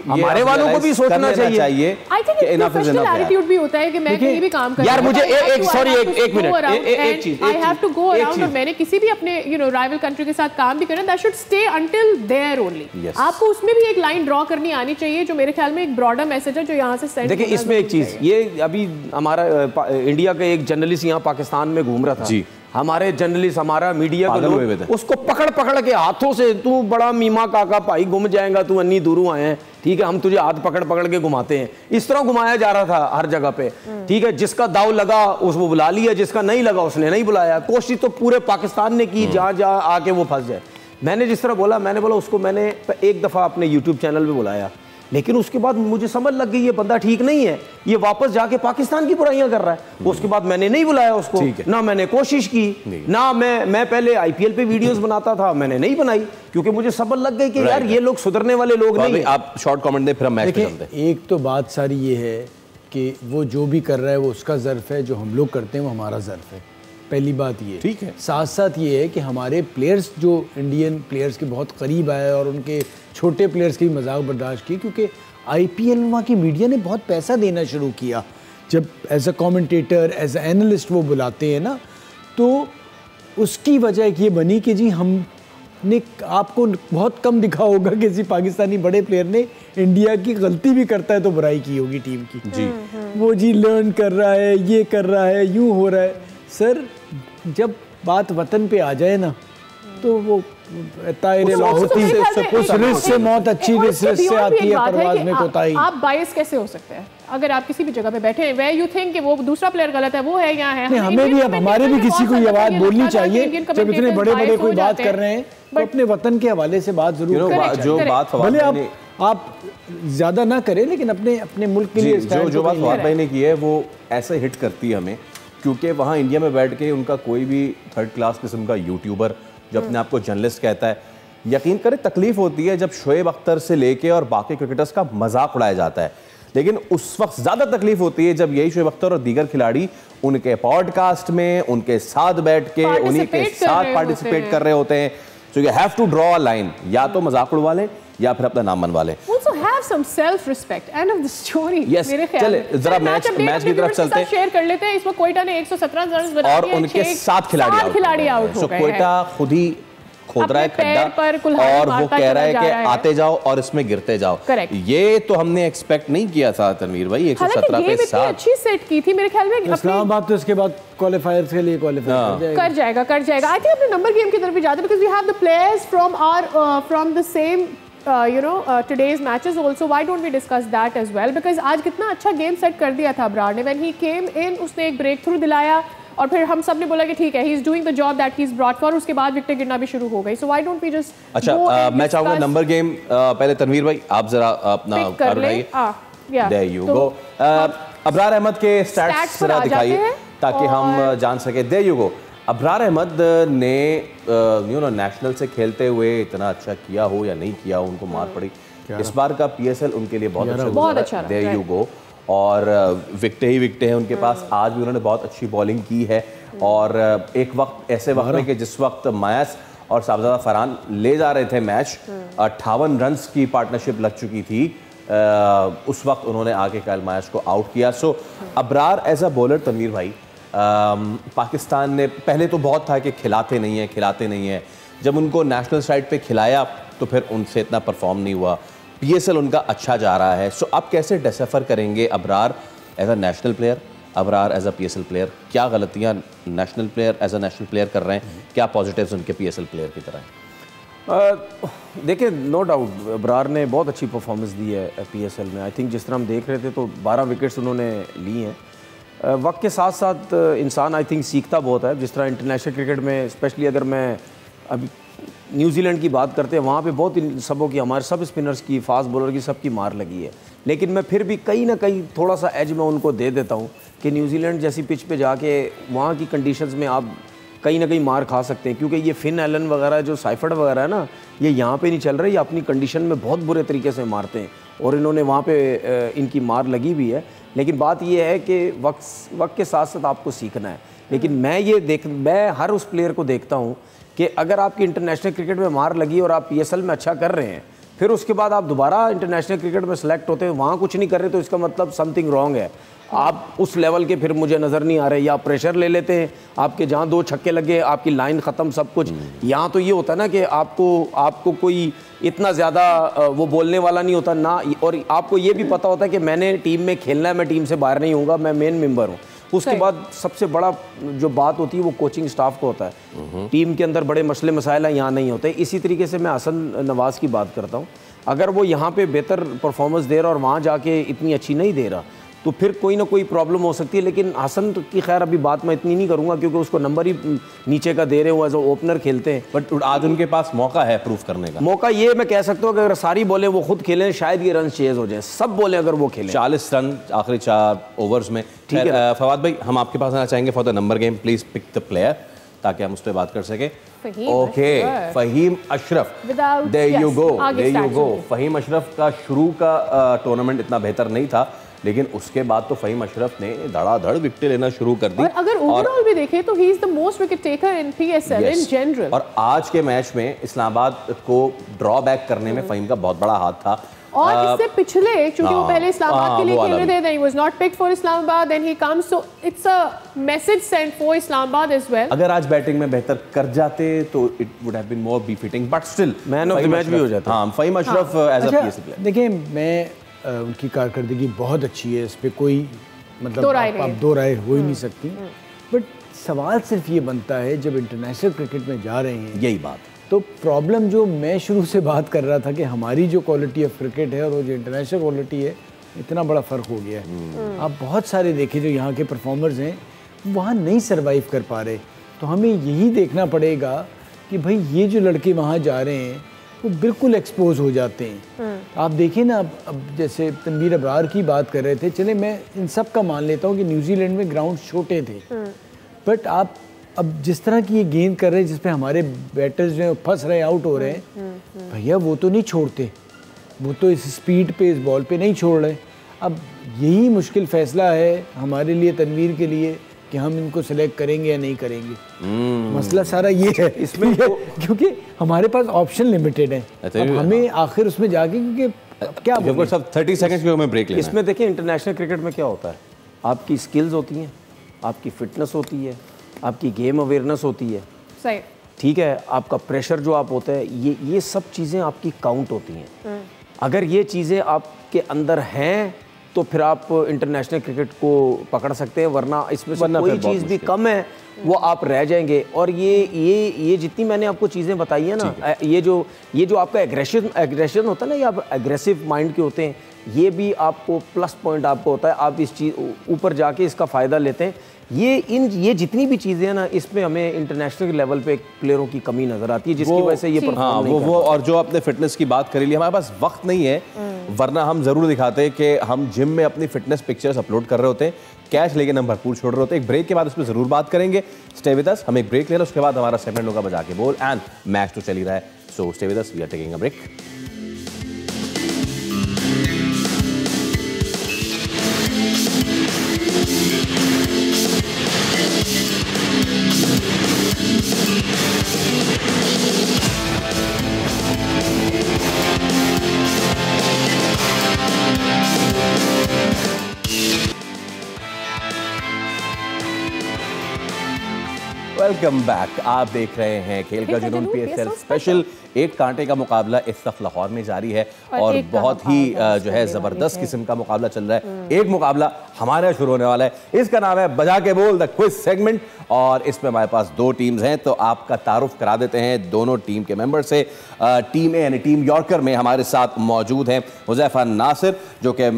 [SPEAKER 5] सोचना चाहिए।
[SPEAKER 3] आई थिंक प्रोफेशनल एटीट्यूड भी होता है कि मैं कहीं भी काम कर,
[SPEAKER 5] यार मुझे एक मिनट, एक चीज,
[SPEAKER 3] I have to go around, और मैंने किसी भी अपने राइवल कंट्री के साथ काम भी करना, that should stay until there only. आपको उसमें भी एक लाइन ड्रॉ करनी आनी चाहिए, जो मेरे ख्याल में एक ब्रॉडर मैसेज है जो यहाँ से सेंड।
[SPEAKER 5] देखिए इसमें एक चीज, ये अभी हमारा इंडिया का एक जर्नलिस्ट यहाँ पाकिस्तान में घूम रहा था, हमारे जर्नलिस्ट, हमारा मीडिया का लोग उसको पकड़ के हाथों से, तू बड़ा मीमा काका भाई घूम जाएगा, तू अन्नी दूरों आए हैं, ठीक है, हम तुझे हाथ पकड़ के घुमाते हैं, इस तरह घुमाया जा रहा था हर जगह पे। ठीक है, जिसका दाव लगा उसको बुला लिया, जिसका नहीं लगा उसने नहीं बुलाया। कोशिश तो पूरे पाकिस्तान ने की जहाँ आके वो फंस जाए। मैंने जिस तरह बोला, मैंने बोला उसको मैंने एक दफा अपने यूट्यूब चैनल पे बुलाया, लेकिन उसके बाद मुझे समझ लग गई ये बंदा ठीक नहीं है, ये वापस जाके पाकिस्तान की बुराइयां कर रहा है। उसके बाद मैंने नहीं बुलाया उसको, ना मैंने कोशिश की, ना मैं पहले आईपीएल पे वीडियोस बनाता था, मैंने नहीं बनाई, क्योंकि मुझे समझ लग गई कि यार ये लोग सुधरने वाले लोग नहीं है।
[SPEAKER 2] आप शॉर्ट कमेंट दें फिर हम मैच पे चलते हैं।
[SPEAKER 4] एक तो बात सारी ये है कि वो जो भी कर रहा है वो उसका ज़र्फ है, जो हम लोग करते हैं वो हमारा ज़र्फ है, पहली बात ये।
[SPEAKER 2] ठीक है,
[SPEAKER 4] साथ साथ ये है कि हमारे प्लेयर्स जो इंडियन प्लेयर्स के बहुत करीब आए और उनके छोटे प्लेयर्स की मजाक बर्दाश्त की, क्योंकि आईपीएल में वहाँ की मीडिया ने बहुत पैसा देना शुरू किया। जब as a commentator, as a analyst वो बुलाते हैं ना, तो उसकी वजह ये बनी कि जी हमने आपको बहुत कम दिखा होगा किसी पाकिस्तानी बड़े प्लेयर ने इंडिया की गलती भी करता है तो बुराई की होगी टीम की।
[SPEAKER 2] जी
[SPEAKER 4] वो जी लर्न कर रहा है, ये कर रहा है, यूँ हो रहा है। सर जब बात वतन पे आ जाए ना, तो वो से मौत अच्छी रिस्क से आती है, परवाज़ में कोताही।
[SPEAKER 3] आप बायस कैसे हो सकते हैं अगर आप किसी भी जगह पे बैठे हैं, where you think कि वो दूसरा प्लेयर गलत है, वो है या है।
[SPEAKER 4] हमें भी, अब हमारे भी किसी को ये बात बोलनी चाहिए, जब इतने बड़े कोई बात कर रहे हैं तो अपने वतन के हवाले से बात जरूर करें।
[SPEAKER 2] जो बात
[SPEAKER 4] भले आप ज्यादा ना करें, लेकिन अपने मुल्क के लिए
[SPEAKER 2] जो बात फवाद भाई ने की है वो ऐसे हिट करती है हमें, क्योंकि वहाँ इंडिया में बैठ के उनका कोई भी थर्ड क्लास किस्म का यूट्यूबर जो अपने आप को जर्नलिस्ट कहता है, यकीन करें तकलीफ होती है जब शोएब अख्तर से लेके और बाकी क्रिकेटर्स का मजाक उड़ाया जाता है। लेकिन उस वक्त ज़्यादा तकलीफ होती है जब यही शोएब अख्तर और दीगर खिलाड़ी उनके पॉडकास्ट में उनके साथ बैठ के उन्हीं के साथ पार्टिसिपेट कर रहे होते हैं। So you have to draw a line, या तो मजाक उड़वा लें या फिर अपना नाम मनवा लें।
[SPEAKER 3] Also have some self respect, end of the story।
[SPEAKER 2] yes,
[SPEAKER 3] मेरे ख्याल
[SPEAKER 2] चले जरा मैच की तरफ चलते हैं।
[SPEAKER 3] शेयर कर लेते हैं। इसमें कोयटा ने 117 रन बनाए
[SPEAKER 2] और उनके 7 खिलाड़ी आउट हो गए। कोयटा खुद ही खोद रहा है खड्डा और वो कह रहा है कि आते जाओ और इसमें गिरते जाओ। ये तो हमने एक्सपेक्ट नहीं किया था तनवीर भाई। 117 पे 7 अच्छी
[SPEAKER 3] सेट की थी मेरे ख्याल में।
[SPEAKER 4] इस्लामाबाद तो इसके बाद क्वालीफायर्स के लिए क्वालीफाई कर जाएगा।
[SPEAKER 3] आई थिंक अपने नंबर गेम की तरफ भी जाते हैं because we have the players from the same today's matches also. Why don't we discuss that as well? Because आज कितना अच्छा गेम सेट कर दिया था अब्रार ने। When he came in उसने एक ब्रेक थ्रू दिलाया और फिर हम सब ने बोला कि ठीक है, he is doing the job that he is brought for। उसके बाद विकेट गिरना भी शुरू हो गई। So why don't we just
[SPEAKER 2] अच्छा मैं चाहूँगा नंबर गेम पहले तनवीर भाई आप जरा अपना कर रही there you go। Abrar Ahmad के स्टैट्स जरा दिखाइए ताकि हम जान सके। there you go। Abrar Ahmad ने नेशनल से खेलते हुए इतना अच्छा किया हो या नहीं किया हो, उनको मार पड़ी। इस बार का PSL उनके लिए बहुत अच्छा रहा। There you go. और विकेटें हैं उनके पास। आज भी उन्होंने बहुत अच्छी बॉलिंग की है और एक वक्त ऐसे वक्त में कि जिस वक्त मायास और साहबजादा फरहान ले जा रहे थे मैच, 58 रन्स की पार्टनरशिप लग चुकी थी, उस वक्त उन्होंने आके कायल मायास को आउट किया। So Abrar as a bowler Tanveer भाई, पाकिस्तान ने पहले तो बहुत था कि खिलाते नहीं हैं। जब उनको नेशनल साइड पे खिलाया तो फिर उनसे इतना परफॉर्म नहीं हुआ। PSL उनका अच्छा जा रहा है। सो आप कैसे डिसफर करेंगे Abrar as a national player, Abrar as a PSL player? क्या गलतियां national player as a national player कर रहे हैं, क्या पॉजिटिव्स उनके PSL प्लेयर की तरह हैं?
[SPEAKER 5] देखिए नो डाउट अब्रार ने बहुत अच्छी परफॉर्मेंस दी है PSL में। आई थिंक जिस तरह हम देख रहे थे तो 12 विकेट्स उन्होंने ली हैं। वक्त के साथ साथ इंसान आई थिंक सीखता बहुत है। जिस तरह इंटरनेशनल क्रिकेट में स्पेशली अगर मैं अभी न्यूजीलैंड की बात करते हैं, वहाँ पे बहुत सबों की, हमारे सब स्पिनर्स की, फास्ट बॉलर की, सबकी मार लगी है। लेकिन मैं फिर भी कहीं ना कहीं थोड़ा सा एज मैं उनको दे देता हूँ कि न्यूजीलैंड जैसी पिच पे जाके वहाँ की कंडीशंस में आप कहीं ना कहीं मार खा सकते हैं। क्योंकि ये फिन एलन वगैरह जो साइफर्ड वगैरह है ना, ये यहाँ पे नहीं चल रहे, ये अपनी कंडीशन में बहुत बुरे तरीके से मारते हैं और इन्होंने वहाँ पे इनकी मार लगी भी है। लेकिन बात ये है कि वक्त के साथ साथ आपको सीखना है। लेकिन मैं हर उस प्लेयर को देखता हूँ कि अगर आपकी इंटरनेशनल क्रिकेट में मार लगी और आप PSL में अच्छा कर रहे हैं, फिर उसके बाद आप दोबारा इंटरनेशनल क्रिकेट में सेलेक्ट होते हैं, वहाँ कुछ नहीं कर रहे, तो इसका मतलब समथिंग रॉन्ग है। आप उस लेवल के फिर मुझे नज़र नहीं आ रहे, या प्रेशर ले लेते हैं आपके, जहाँ 2 छक्के लगे आपकी लाइन ख़त्म सब कुछ। यहाँ तो ये होता है ना कि आपको कोई इतना ज़्यादा वो बोलने वाला नहीं होता ना, और आपको ये भी पता होता है कि मैंने टीम में खेलना है, मैं टीम से बाहर नहीं होऊंगा, मैं मेन मेंबर हूँ। उसके बाद सबसे बड़ा जो बात होती है वो कोचिंग स्टाफ को होता है। टीम के अंदर बड़े मसले मसाइल यहाँ नहीं होते। इसी तरीके से मैं हसन नवाज़ की बात करता हूँ। अगर वो यहाँ पे बेहतर परफॉर्मेंस दे रहा और वहाँ जाके इतनी अच्छी नहीं दे रहा तो फिर कोई ना कोई प्रॉब्लम हो सकती है। लेकिन हसन की खैर अभी बात मैं इतनी नहीं करूँगा क्योंकि उसको नंबर ही नीचे का दे रहे हो, एज ओपनर खेलते हैं।
[SPEAKER 2] बट आज उनके पास मौका है प्रूफ करने का।
[SPEAKER 5] मौका ये मैं कह सकता हूँ कि अगर सारी बॉलें वो खुद खेलें शायद ये रन चेज हो जाए। सब बॉलें अगर वो खेलें
[SPEAKER 2] 40 रन आखिरी 4 ओवर्स में। ठीक है फवाद भाई, हम आपके पास आना चाहेंगे for the number game. Please pick the player ताकि हम उस पर बात कर सके। Okay, Faheem Ashraf, there you go. Faheem Ashraf का शुरू का टूर्नामेंट इतना बेहतर नहीं था, लेकिन उसके बाद तो फ़हीम अशरफ ने धड़ाधड़ विकेट लेना शुरू कर दी।
[SPEAKER 3] और अगर ओवरऑल भी देखें तो he is the most wicket taker in PSL in general.
[SPEAKER 2] और आज के मैच में इस्लामाबाद को ड्रॉ बैक करने में फ़हीम का बहुत बड़ा हाथ था।
[SPEAKER 3] और इससे पिछले क्योंकि वो पहले इस्लामाबाद के लिए खेल रहे थे, then he was not picked for Islamabad, then he comes, so it's a message sent for Islamabad as well।
[SPEAKER 2] अगर आज बैटिंग में बेहतर कर जाते तो it would have been more befitting, but still
[SPEAKER 5] man of the match भी हो जाता।
[SPEAKER 2] हाँ, Faheem Ashraf as a PSL player.
[SPEAKER 4] देखिए मैं उनकी कारकर्दगी बहुत अच्छी है, इस पर कोई मतलब आप दो राय हो ही नहीं सकती। बट सवाल सिर्फ ये बनता है जब इंटरनेशनल क्रिकेट में जा रहे हैं,
[SPEAKER 2] यही बात
[SPEAKER 4] तो प्रॉब्लम जो मैं शुरू से बात कर रहा था कि हमारी जो क्वालिटी ऑफ क्रिकेट है और वो जो इंटरनेशनल क्वालिटी है, इतना बड़ा फ़र्क हो गया है। आप बहुत सारे देखें जो यहाँ के परफॉर्मर्स हैं वहाँ नहीं सर्वाइव कर पा रहे, तो हमें यही देखना पड़ेगा कि भाई ये जो लड़के वहाँ जा रहे हैं वो बिल्कुल एक्सपोज हो जाते हैं। आप देखिए ना, अब जैसे तनवीर अब्रार की बात कर रहे थे, चले मैं इन सब का मान लेता हूँ कि न्यूजीलैंड में ग्राउंड छोटे थे, बट आप अब जिस तरह की ये गेंद कर रहे हैं जिसपे हमारे बैटर्स जो हैं फंस रहे, आउट हो रहे हैं, भैया वो तो नहीं छोड़ते, वो तो इस स्पीड पे इस बॉल पे नहीं छोड़ रहे। अब यही मुश्किल फैसला है हमारे लिए, तनवीर के लिए, कि हम इनको सिलेक्ट करेंगे या नहीं करेंगे। मसला सारा ये है इसमें क्योंकि हमारे पास ऑप्शन लिमिटेड है। अब हमें आखिर उसमें जाके, क्योंकि क्या
[SPEAKER 2] सब 30 सेकंड्स के में ब्रेक लेना।
[SPEAKER 5] इसमें देखिए इंटरनेशनल क्रिकेट में क्या होता है, आपकी स्किल्स होती हैं, आपकी फिटनेस होती है, आपकी गेम अवेयरनेस होती है,
[SPEAKER 3] सही,
[SPEAKER 5] ठीक है, आपका प्रेशर जो आप होता है, ये सब चीज़ें आपकी काउंट होती हैं। अगर ये चीज़ें आपके अंदर हैं तो फिर आप इंटरनेशनल क्रिकेट को पकड़ सकते हैं, वरना इसमें से कोई चीज़ भी कम है वो आप रह जाएंगे। और ये जितनी मैंने आपको चीज़ें बताई है ना, ये जो आपका एग्रेशन होता है ना, ये आप एग्रेसिव माइंड के होते हैं, ये भी आपको प्लस पॉइंट आपको होता है, आप इस चीज़ ऊपर जाके इसका फ़ायदा लेते हैं। ये जितनी भी चीज़ें हैं ना, इसमें हमें इंटरनेशनल लेवल पे प्लेयरों की कमी नज़र आती है, जिसकी वजह से ये परफॉर्म नहीं कर
[SPEAKER 2] वो और जो आपने फिटनेस की बात करी ली, हमारे पास वक्त नहीं है, वरना हम ज़रूर दिखाते हैं कि हम जिम में अपनी फिटनेस पिक्चर्स अपलोड कर रहे होते हैं, कैश लेके हम भरपूर छोड़ रहे होते हैं। एक ब्रेक के बाद उस पर ज़रूर बात करेंगे। स्टे विद अस, हम एक ब्रेक ले लें, उसके बाद हमारा सेगमेंट होगा बजा के बोल, एंड मैच तो चल ही रहा है। So stay with us, we are taking a break. Welcome back. आप देख रहे हैं खेल का जुनून PSL स्पेशल। एक कांटे का मुकाबला इस वक्त लाहौर में जारी है और बहुत ही जो है ज़बरदस्त किस्म का मुकाबला चल रहा है। एक मुकाबला हमारे यहाँ शुरू होने वाला है, इसका नाम है बजा के बोल, द क्विज सेगमेंट, और इसमें हमारे पास दो टीम्स हैं, तो आपका तारुफ करा देते हैं दोनों टीम के मेंबर से। टीम ए यानी टीम यॉर्कर में हमारे साथ मौजूद हैं हुज़ैफा नासिर, जो कि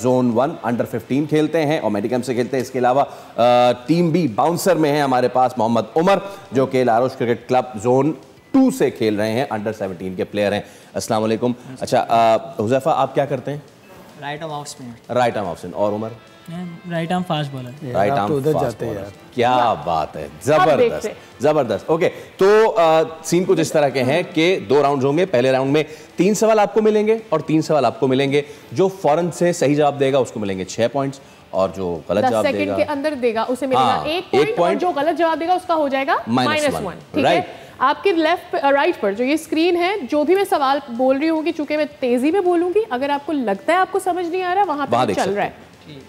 [SPEAKER 2] जोन 1 अंडर 15 खेलते हैं और मेडिकम से खेलते हैं। इसके अलावा टीम बी बाउंसर में है हमारे पास मोहम्मद उमर, जो कि लारोश क्रिकेट क्लब जोन 2 से खेल रहे हैं, अंडर 17 के प्लेयर हैं। अस्सलाम वालेकुम। अच्छा हुज़ैफा, आप क्या करते हैं?
[SPEAKER 6] Right arm off spinner.
[SPEAKER 2] Right arm off spinner. और Umar?
[SPEAKER 6] Right arm fast bowler.
[SPEAKER 2] Right arm fast bowler. क्या बात है, जबरदस्त जबरदस्त। ओके, तो सीन कुछ इस तरह के हैं कि 2 राउंड्स होंगे। पहले राउंड में 3 सवाल आपको मिलेंगे और 3 सवाल आपको मिलेंगे। जो फौरन से सही जवाब देगा उसको मिलेंगे 6 पॉइंट्स, और जो गलत जवाब देगा 10
[SPEAKER 3] सेकंड के अंदर देगा उसे मिलेगा 1 पॉइंट, और जो गलत जवाब देगा उसका हो जाएगा -1। ठीक है, आपके लेफ्ट राइट पर जो ये स्क्रीन है, जो भी मैं सवाल बोल रही हूँ, चूंकि मैं तेजी में बोलूंगी, अगर आपको लगता है आपको समझ नहीं आ रहा, वहां पे चल रहा है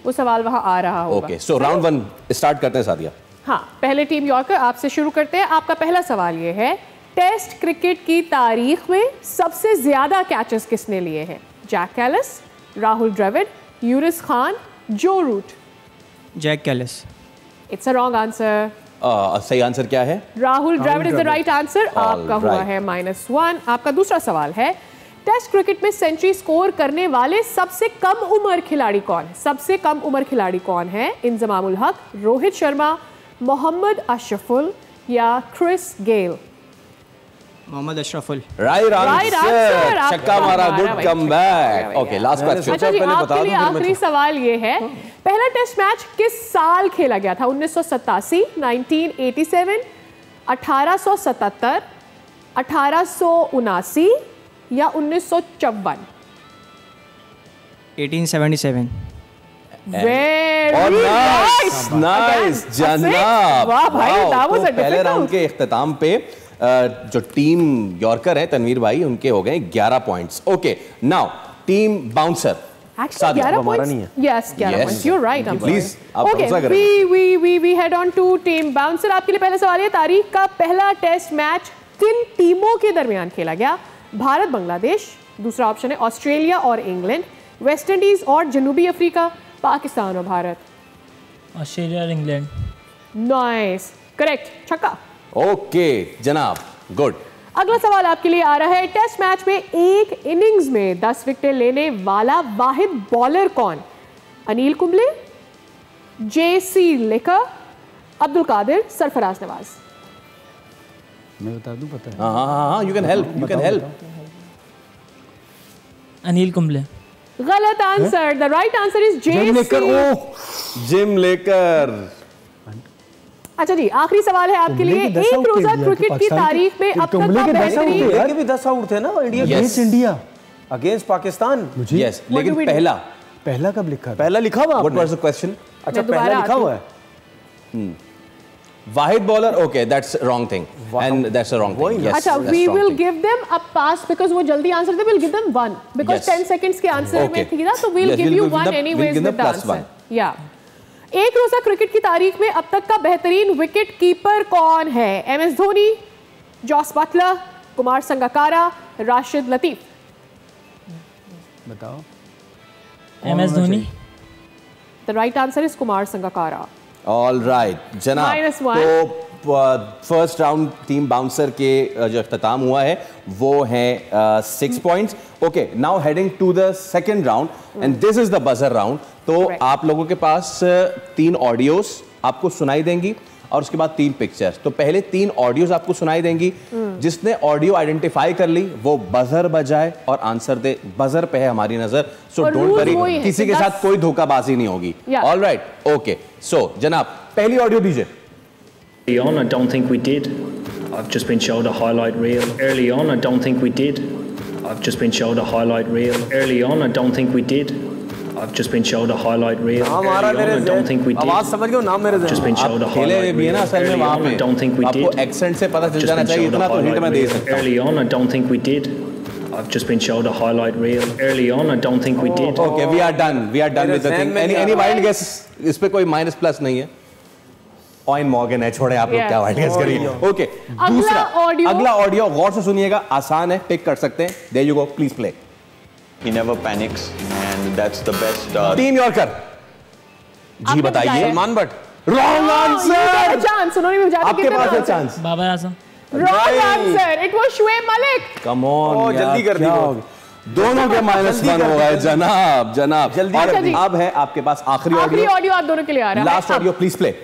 [SPEAKER 3] वो सवाल वहां आ रहा होगा।
[SPEAKER 2] ओके, सो राउंड 1 स्टार्ट करते हैं सादिया।
[SPEAKER 3] हाँ, पहले टीम यॉर्कर आपसे शुरू करते हैं। आपका पहला सवाल ये है, टेस्ट क्रिकेट की तारीख में सबसे ज्यादा कैचेस किसने लिए हैं? Jack Kallis, Rahul Dravid, Younis Khan, Joe Root?
[SPEAKER 6] Jack Kallis.
[SPEAKER 3] It's a wrong answer.
[SPEAKER 2] सही आंसर क्या है?
[SPEAKER 3] Rahul Dravid is the right answer. आपका हुआ है -1। आपका दूसरा सवाल है, टेस्ट क्रिकेट में सेंचुरी स्कोर करने वाले सबसे कम उम्र खिलाड़ी कौन है? सबसे कम उम्र खिलाड़ी कौन है? इंजमामुल हक, रोहित शर्मा, मोहम्मद अशरफुल या Chris Gayle?
[SPEAKER 6] Mohammad Ashraful.
[SPEAKER 2] Right answer. छक्का मारा, good comeback. Okay, last question.
[SPEAKER 3] अच्छा जी, आपके लिए आखिरी सवाल ये है, पहला टेस्ट मैच किस साल खेला गया था? 1987, 1987, 1877, 1879 या 1954?
[SPEAKER 6] 1877।
[SPEAKER 3] Very
[SPEAKER 2] nice जनाब।
[SPEAKER 3] वाह भाई, that was a
[SPEAKER 2] पहले राउंड के इख्तिताम पे जो टीम यॉर्कर है तनवीर भाई, उनके हो गए 11 points. Okay, now team bouncer.
[SPEAKER 3] Actually, 11 points. Yes, 11 points. You're right.
[SPEAKER 2] Please, आप
[SPEAKER 3] भरोसा करें। We head on to team bouncer. आपके लिए पहला सवाल है, तारीख का पहला टेस्ट मैच किन टीमों के दरमियान खेला गया? भारत बांग्लादेश, दूसरा ऑप्शन है ऑस्ट्रेलिया और इंग्लैंड, वेस्ट इंडीज और जनूबी अफ्रीका, पाकिस्तान और भारत?
[SPEAKER 6] ऑस्ट्रेलिया और इंग्लैंड।
[SPEAKER 3] नाइस, करेक्ट, छक्का।
[SPEAKER 2] ओके जनाब, गुड।
[SPEAKER 3] अगला सवाल आपके लिए आ रहा है, टेस्ट मैच में एक इनिंग्स में 10 विकेटें लेने वाला वाहिद बॉलर कौन? Anil Kumble, JC Laker, Abdul Qadir, Sarfaraz Nawaz?
[SPEAKER 4] मैं बता दूं, पता है।
[SPEAKER 2] हाँ, you can help.
[SPEAKER 6] Anil Kumble.
[SPEAKER 3] गलत answer. The right answer is
[SPEAKER 2] Jim Laker.
[SPEAKER 3] अच्छा जी, आखिरी सवाल है आपके लिए, एक रोजा क्रिकेट की तारीख में अब तक का बेहतरीन।
[SPEAKER 5] भी 10 आउट थे ना India
[SPEAKER 4] against India,
[SPEAKER 5] against Pakistan.
[SPEAKER 2] Yes, लेकिन पहला
[SPEAKER 4] पहला कब लिखा था?
[SPEAKER 5] पहला लिखा हुआ?
[SPEAKER 2] What was the question?
[SPEAKER 5] अच्छा पहला लिखा हुआ है।
[SPEAKER 2] Wahid bowler, okay, that's wrong thing, and that's a wrong thing. Yes,
[SPEAKER 3] अच्छा, we will give them a pass because वो जल्दी answer they, we'll give them 1 because 10 seconds के आंसर में थी ना, तो we'll give you 1 anyways with the answer. Yeah. एक रोजा क्रिकेट की तारीख में अब तक का बेहतरीन विकेट कीपर कौन है? MS Dhoni, Jos Buttler, Kumar Sangakkara, Rashid Latif.
[SPEAKER 4] बताओ।
[SPEAKER 6] MS Dhoni.
[SPEAKER 3] The right answer is Kumar Sangakkara.
[SPEAKER 2] All right, जनाब, तो फर्स्ट राउंड टीम बाउंसर के जो अख्ताम हुआ है वो है 6 points. Okay, now heading to the second round and this is the buzzer round. तो आप लोगों के पास 3 ऑडियोज आपको सुनाई देंगी और उसके बाद 3 पिक्चर्स। तो पहले 3 ऑडियोज आपको सुनाई देंगी, जिसने ऑडियो आइडेंटिफाई कर ली वो बजर बजाए और आंसर दे। बजर पे है हमारी नजर, सो डोंट वरी, किसी के साथ कोई धोखाबाजी नहीं होगी। ऑल राइट, ओके, सो जनाब पहली ऑडियो दीजिए।
[SPEAKER 7] Early on, I don't think we did. I've just been showed a highlight reel. Early on, I don't think we did. I've just been showed a highlight reel. Early on, I don't think we did. I've just been showed a highlight reel. Early on, I don't think we did.
[SPEAKER 5] आवाज समझ गए, नाम मेरे
[SPEAKER 7] just been showed a highlight reel.
[SPEAKER 2] Early on,
[SPEAKER 7] I don't think we did.
[SPEAKER 2] आपको एक्सेंट से पता चल जाना चाहिए, इतना तो हिंट मैं दे सकता हूं।
[SPEAKER 7] Early on, I don't think we did. I've just been showed a highlight reel. Early on, I don't think we did.
[SPEAKER 2] Okay, we are done. We are done with the thing. Any wild guess? इस पे कोई माइनस प्लस नहीं है। ऑइन मॉर्गन है, छोड़े आप लोग क्या वाइल्ड गेस करिए। ओके, दूसरा अगला ऑडियो गौर से सुनिएगा, आसान है, पिक कर सकते हैं। There you go, please play.
[SPEAKER 8] He never panics and that's the best.
[SPEAKER 2] Team yorker. जी बताइए।
[SPEAKER 5] Salman Butt.
[SPEAKER 2] Wrong answer.
[SPEAKER 3] Chance उन्होंने भी
[SPEAKER 2] आपके पास है chance.
[SPEAKER 6] Babar Azam.
[SPEAKER 3] Wrong answer, it was Shoaib Malik.
[SPEAKER 2] Come on,
[SPEAKER 5] जल्दी कर दी।
[SPEAKER 2] दोनों के -1 हो गए जनाब, जनाब।
[SPEAKER 5] जल्दी।
[SPEAKER 2] अब है आपके पास आखिरी
[SPEAKER 3] ऑडियो आप दोनों के लिए आ रहा है।
[SPEAKER 2] Last audio please play.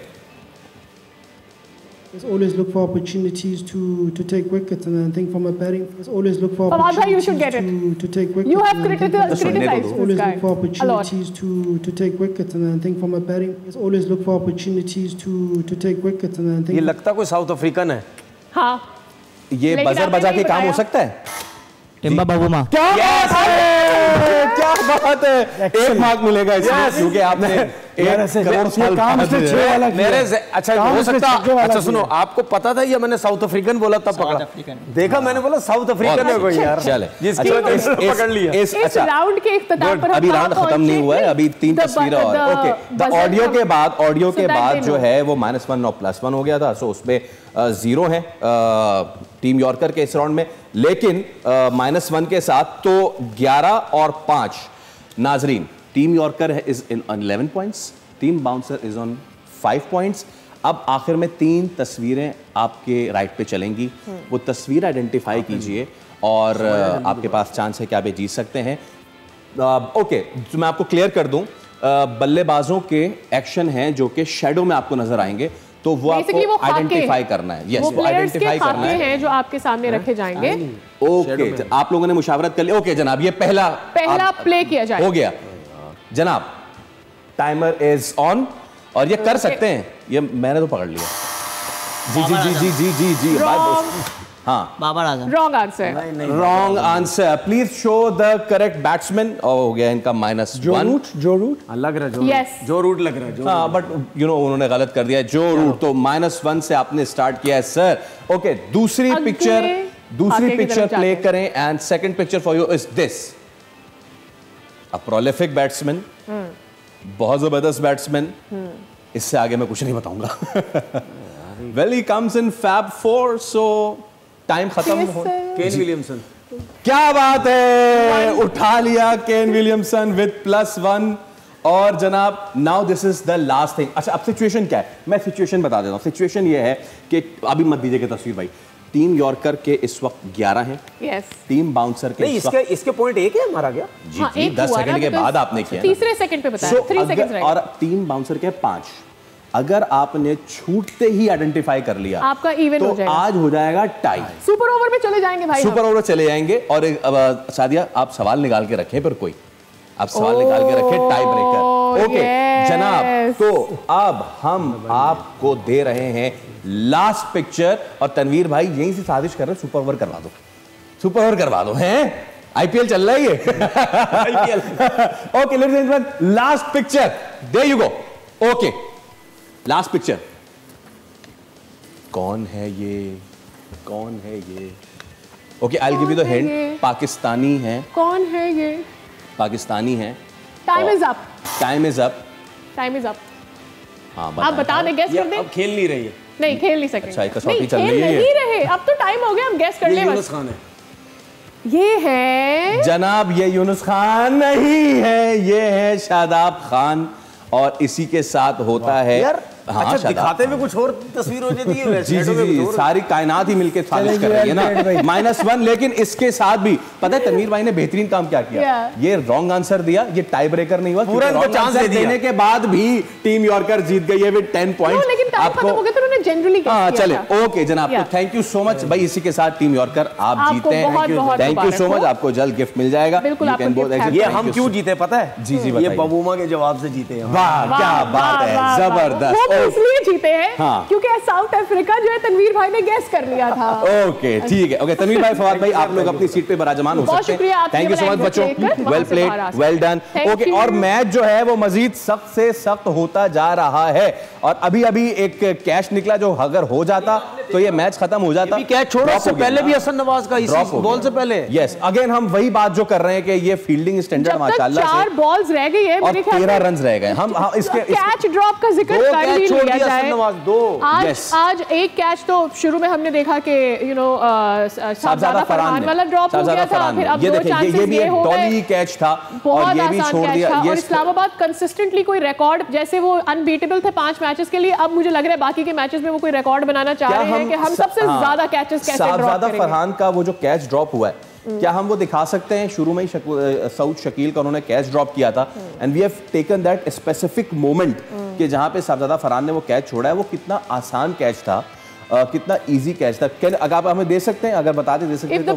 [SPEAKER 9] Let's always look for opportunities to take wickets, and I think from a batting, let's always look for
[SPEAKER 3] opportunities you should get it.
[SPEAKER 9] to take wickets.
[SPEAKER 3] You have criticized this guy.
[SPEAKER 9] Always look for opportunities to take wickets, and I think from a batting, let's always look for opportunities to take wickets, and I think.
[SPEAKER 5] ये लगता कोई साउथ अफ्रीकन है।
[SPEAKER 3] हाँ।
[SPEAKER 2] ये बजर बजा के काम हो सकता है।
[SPEAKER 6] टिम्बा बाबूमा।
[SPEAKER 2] क्या बात है, क्या बात है। 1 मार्क मिलेगा इसमें, क्योंकि आपने 1 करोड़ साल
[SPEAKER 4] काम से 6 वाला
[SPEAKER 5] मेरे अच्छा हो सकता। अच्छा सुनो, आपको पता था या मैंने साउथ अफ्रीकन बोला तब पकड़ा? देखा, मैंने बोला साउथ अफ्रीकन है कोई यार।
[SPEAKER 2] चले,
[SPEAKER 5] जिसकी पकड़ लिया।
[SPEAKER 3] इस राउंड के इख्तिताम पर
[SPEAKER 2] अभी राउंड खत्म नहीं हुआ है, अभी 3 तस्वीरें और। ओके, ऑडियो के बाद जो है वो -1 और +1 हो गया था, सो उसमें 0 है टीम यॉर्कर के इस राउंड में, लेकिन -1 के साथ तो 11 और 5। नाजरीन, team yorker is in 11 points, team bouncer is on 5 points. अब आखिर में 3 तस्वीरें आपके राइट पे चलेंगी, वो तस्वीर आइडेंटिफाई कीजिए और आपके पास चांस है कि आप ये जीत सकते हैं। ओके, तो मैं आपको क्लियर कर दूं, बल्लेबाजों के एक्शन हैं जो कि शेडो में आपको नजर आएंगे, तो वो आपको आइडेंटिफाई करना है। यस, वो आइडेंटिफाई करना है,
[SPEAKER 3] जो आपके सामने रखे जाएंगे।
[SPEAKER 2] ओके, आप लोगों ने मुशावरत कर ली। ओके जनाब, ये पहला
[SPEAKER 3] प्ले किया जाए।
[SPEAKER 2] हो गया जनाब, टाइमर इज ऑन और ये कर सकते हैं। ये मैंने तो पकड़ लिया। जी जी जी जी जी जी जी हाँ,
[SPEAKER 6] Babar Azam.
[SPEAKER 3] Wrong answer.
[SPEAKER 2] Wrong answer. Please show the correct batsman. हो गया इनका -1।
[SPEAKER 4] जो रूट
[SPEAKER 5] लग रहा है, जो रूट लग रहा है।
[SPEAKER 2] हाँ, बट यू नो उन्होंने गलत कर दिया है। जो रूट, तो -1 से आपने स्टार्ट किया है सर। ओके, दूसरी पिक्चर प्ले करें and second picture for you is this. A prolific batsman, बहुत जबरदस्त बैट्समैन। इससे आगे मैं कुछ नहीं बताऊंगा। Well, he comes in fab 4, so time खत्म हो।
[SPEAKER 5] केन विलियमसन,
[SPEAKER 2] क्या बात है, उठा लिया केन विलियमसन विद +1। और जनाब, now this is the last thing. अच्छा, अब सिचुएशन क्या है, मैं सिचुएशन बता देता हूँ। सिचुएशन ये है कि अभी मत दीजिएगा तस्वीर भाई, टीम यॉर्कर के इस वक्त 11 हैं। टीम बाउंसर के
[SPEAKER 5] इसके पॉइंट 1 है, हमारा गया
[SPEAKER 2] जी 10 सेकंड के बाद आपने किया,
[SPEAKER 3] तीसरे सेकंड पे बताया, 3 सेकंड्स रहे।
[SPEAKER 2] और टीम बाउंसर के 5। अगर आपने छूटते ही आइडेंटिफाई कर लिया,
[SPEAKER 3] आपका इवन
[SPEAKER 2] तो
[SPEAKER 3] हो जाएगा।
[SPEAKER 2] आज हो जाएगा टाई।
[SPEAKER 3] सुपर ओवर में चले जाएंगे भाई,
[SPEAKER 2] सुपर ओवर चले जाएंगे। और सादिया, आप सवाल निकाल के रखें, पर कोई आप सवाल निकाल के रखें, टाई ब्रेकर। ओके जनाब, तो अब हम आपको दे रहे हैं लास्ट पिक्चर। और तनवीर भाई यहीं से साजिश कर रहे हैं, सुपर ओवर करवा दो, सुपर ओवर करवा दो हैं। आईपीएल चल रहा है ये। Okay ladies and gentleman, last picture, there you go. Okay last picture, कौन है ये, कौन है ये? Okay I will give you the hint, Pakistani है।
[SPEAKER 3] कौन है ये?
[SPEAKER 2] पाकिस्तानी है।
[SPEAKER 3] Time is up,
[SPEAKER 2] time is up,
[SPEAKER 3] time is up.
[SPEAKER 2] हाँ
[SPEAKER 3] आप बता दें, गेस कर दें।
[SPEAKER 5] अब खेल नहीं रही है।
[SPEAKER 3] नहीं खेल नहीं सकते।
[SPEAKER 2] अच्छा कसौटी चल रही है,
[SPEAKER 3] नहीं रहे, अब तो टाइम हो गया, अब गेस कर ले बस।
[SPEAKER 5] खान है
[SPEAKER 3] ये है
[SPEAKER 2] जनाब, ये यूनुस खान नहीं है, ये है शादाब खान। और इसी के साथ होता है
[SPEAKER 5] यार।
[SPEAKER 2] हाँ,
[SPEAKER 5] अच्छा दिखाते हुए कुछ और तस्वीर हो जाती है।
[SPEAKER 2] जी जी जी, सारी कायनात ही मिलके साजिश कर रही है ना। -1, लेकिन इसके साथ भी पता है तनवीर भाई ने बेहतरीन काम क्या किया। ये रॉन्ग आंसर दिया, ये टाई ब्रेकर नहीं हुआ,
[SPEAKER 5] पूरा इनको चांस
[SPEAKER 2] देने के बाद भी टीम यॉर्कर जीत गई है विद 10 पॉइंट्स।
[SPEAKER 3] लेकिन टाइम खत्म हो गया तो उन्होंने जनरली
[SPEAKER 2] हाँ चले। ओके जनाब, तो थैंक यू सो मच भाई, इसी के साथ टीम यॉर्कर आप जीते हैं। थैंक यू सो मच, आपको जल्द गिफ्ट मिल जाएगा।
[SPEAKER 5] ये हम क्यों जीते पता है?
[SPEAKER 2] जी जी,
[SPEAKER 5] ये बबूमा के जवाब से जीते।
[SPEAKER 2] वाह क्या बात है, जबरदस्त।
[SPEAKER 3] इसलिए जीते हैं
[SPEAKER 2] हाँ।
[SPEAKER 3] क्योंकि साउथ अफ्रीका जो है तनवीर भाई ने गेस कर लिया था।
[SPEAKER 2] ओके ठीक है। ओके तनवीर भाई, फवाद भाई, आप लोग अपनी सीट पे बराजमान हो सकते हैं। थैंक यू सो मच बच्चों, well played, well done. Okay, और मैच जो है वो मजीद सख्त से सख्त होता जा रहा है। और अभी अभी एक कैच निकला जो अगर हो जाता तो ये मैच खत्म हो जाता।
[SPEAKER 5] कैच छोड़ो, उससे पहले भी हसन नवाज का इसी बॉल से पहले।
[SPEAKER 2] यस, अगेन हम वही बात जो कर रहे हैं कि ये फील्डिंग स्टैंडर्ड माशाल्लाह से
[SPEAKER 3] 4 बॉल्स रह गई है
[SPEAKER 2] और 13 रन रह गए। हम इसके
[SPEAKER 3] कैच ड्रॉप का जिक्र कर ही लिया जाए। आज एक कैच तो शुरू में हमने देखा कि यू नो साहबजादा फरहान वाला ड्रॉप हो गया था, फिर अब
[SPEAKER 2] ये देखिए ये भी एक डॉली कैच था और ये भी छोड़ दिया।
[SPEAKER 3] और इस्लामाबाद कंसिस्टेंटली कोई रिकॉर्ड, जैसे वो अनबीटेबल थे 5 मैचेस के लिए, अब मुझे लग रहा है बाकी के मैचेस में वो कोई रिकॉर्ड बनाना चाह रहे हैं कि हम सबसे ज्यादा कैचेस कैसे ड्रॉप करेंगे।
[SPEAKER 2] साहबजादा फरहान का वो जो कैच ड्रॉप हुआ है, क्या हम वो दिखा सकते हैं? शुरू में ही सऊद शकील का उन्होंने कैच ड्रॉप किया था and we have taken that specific moment कि जहां पे साहबजादा फरहान ने वो कैच छोड़ा है, वो कितना आसान कैच था, कितना इजी कैच था। अगर आप हमें दे सकते हैं, अगर बता दे सकते हैं तो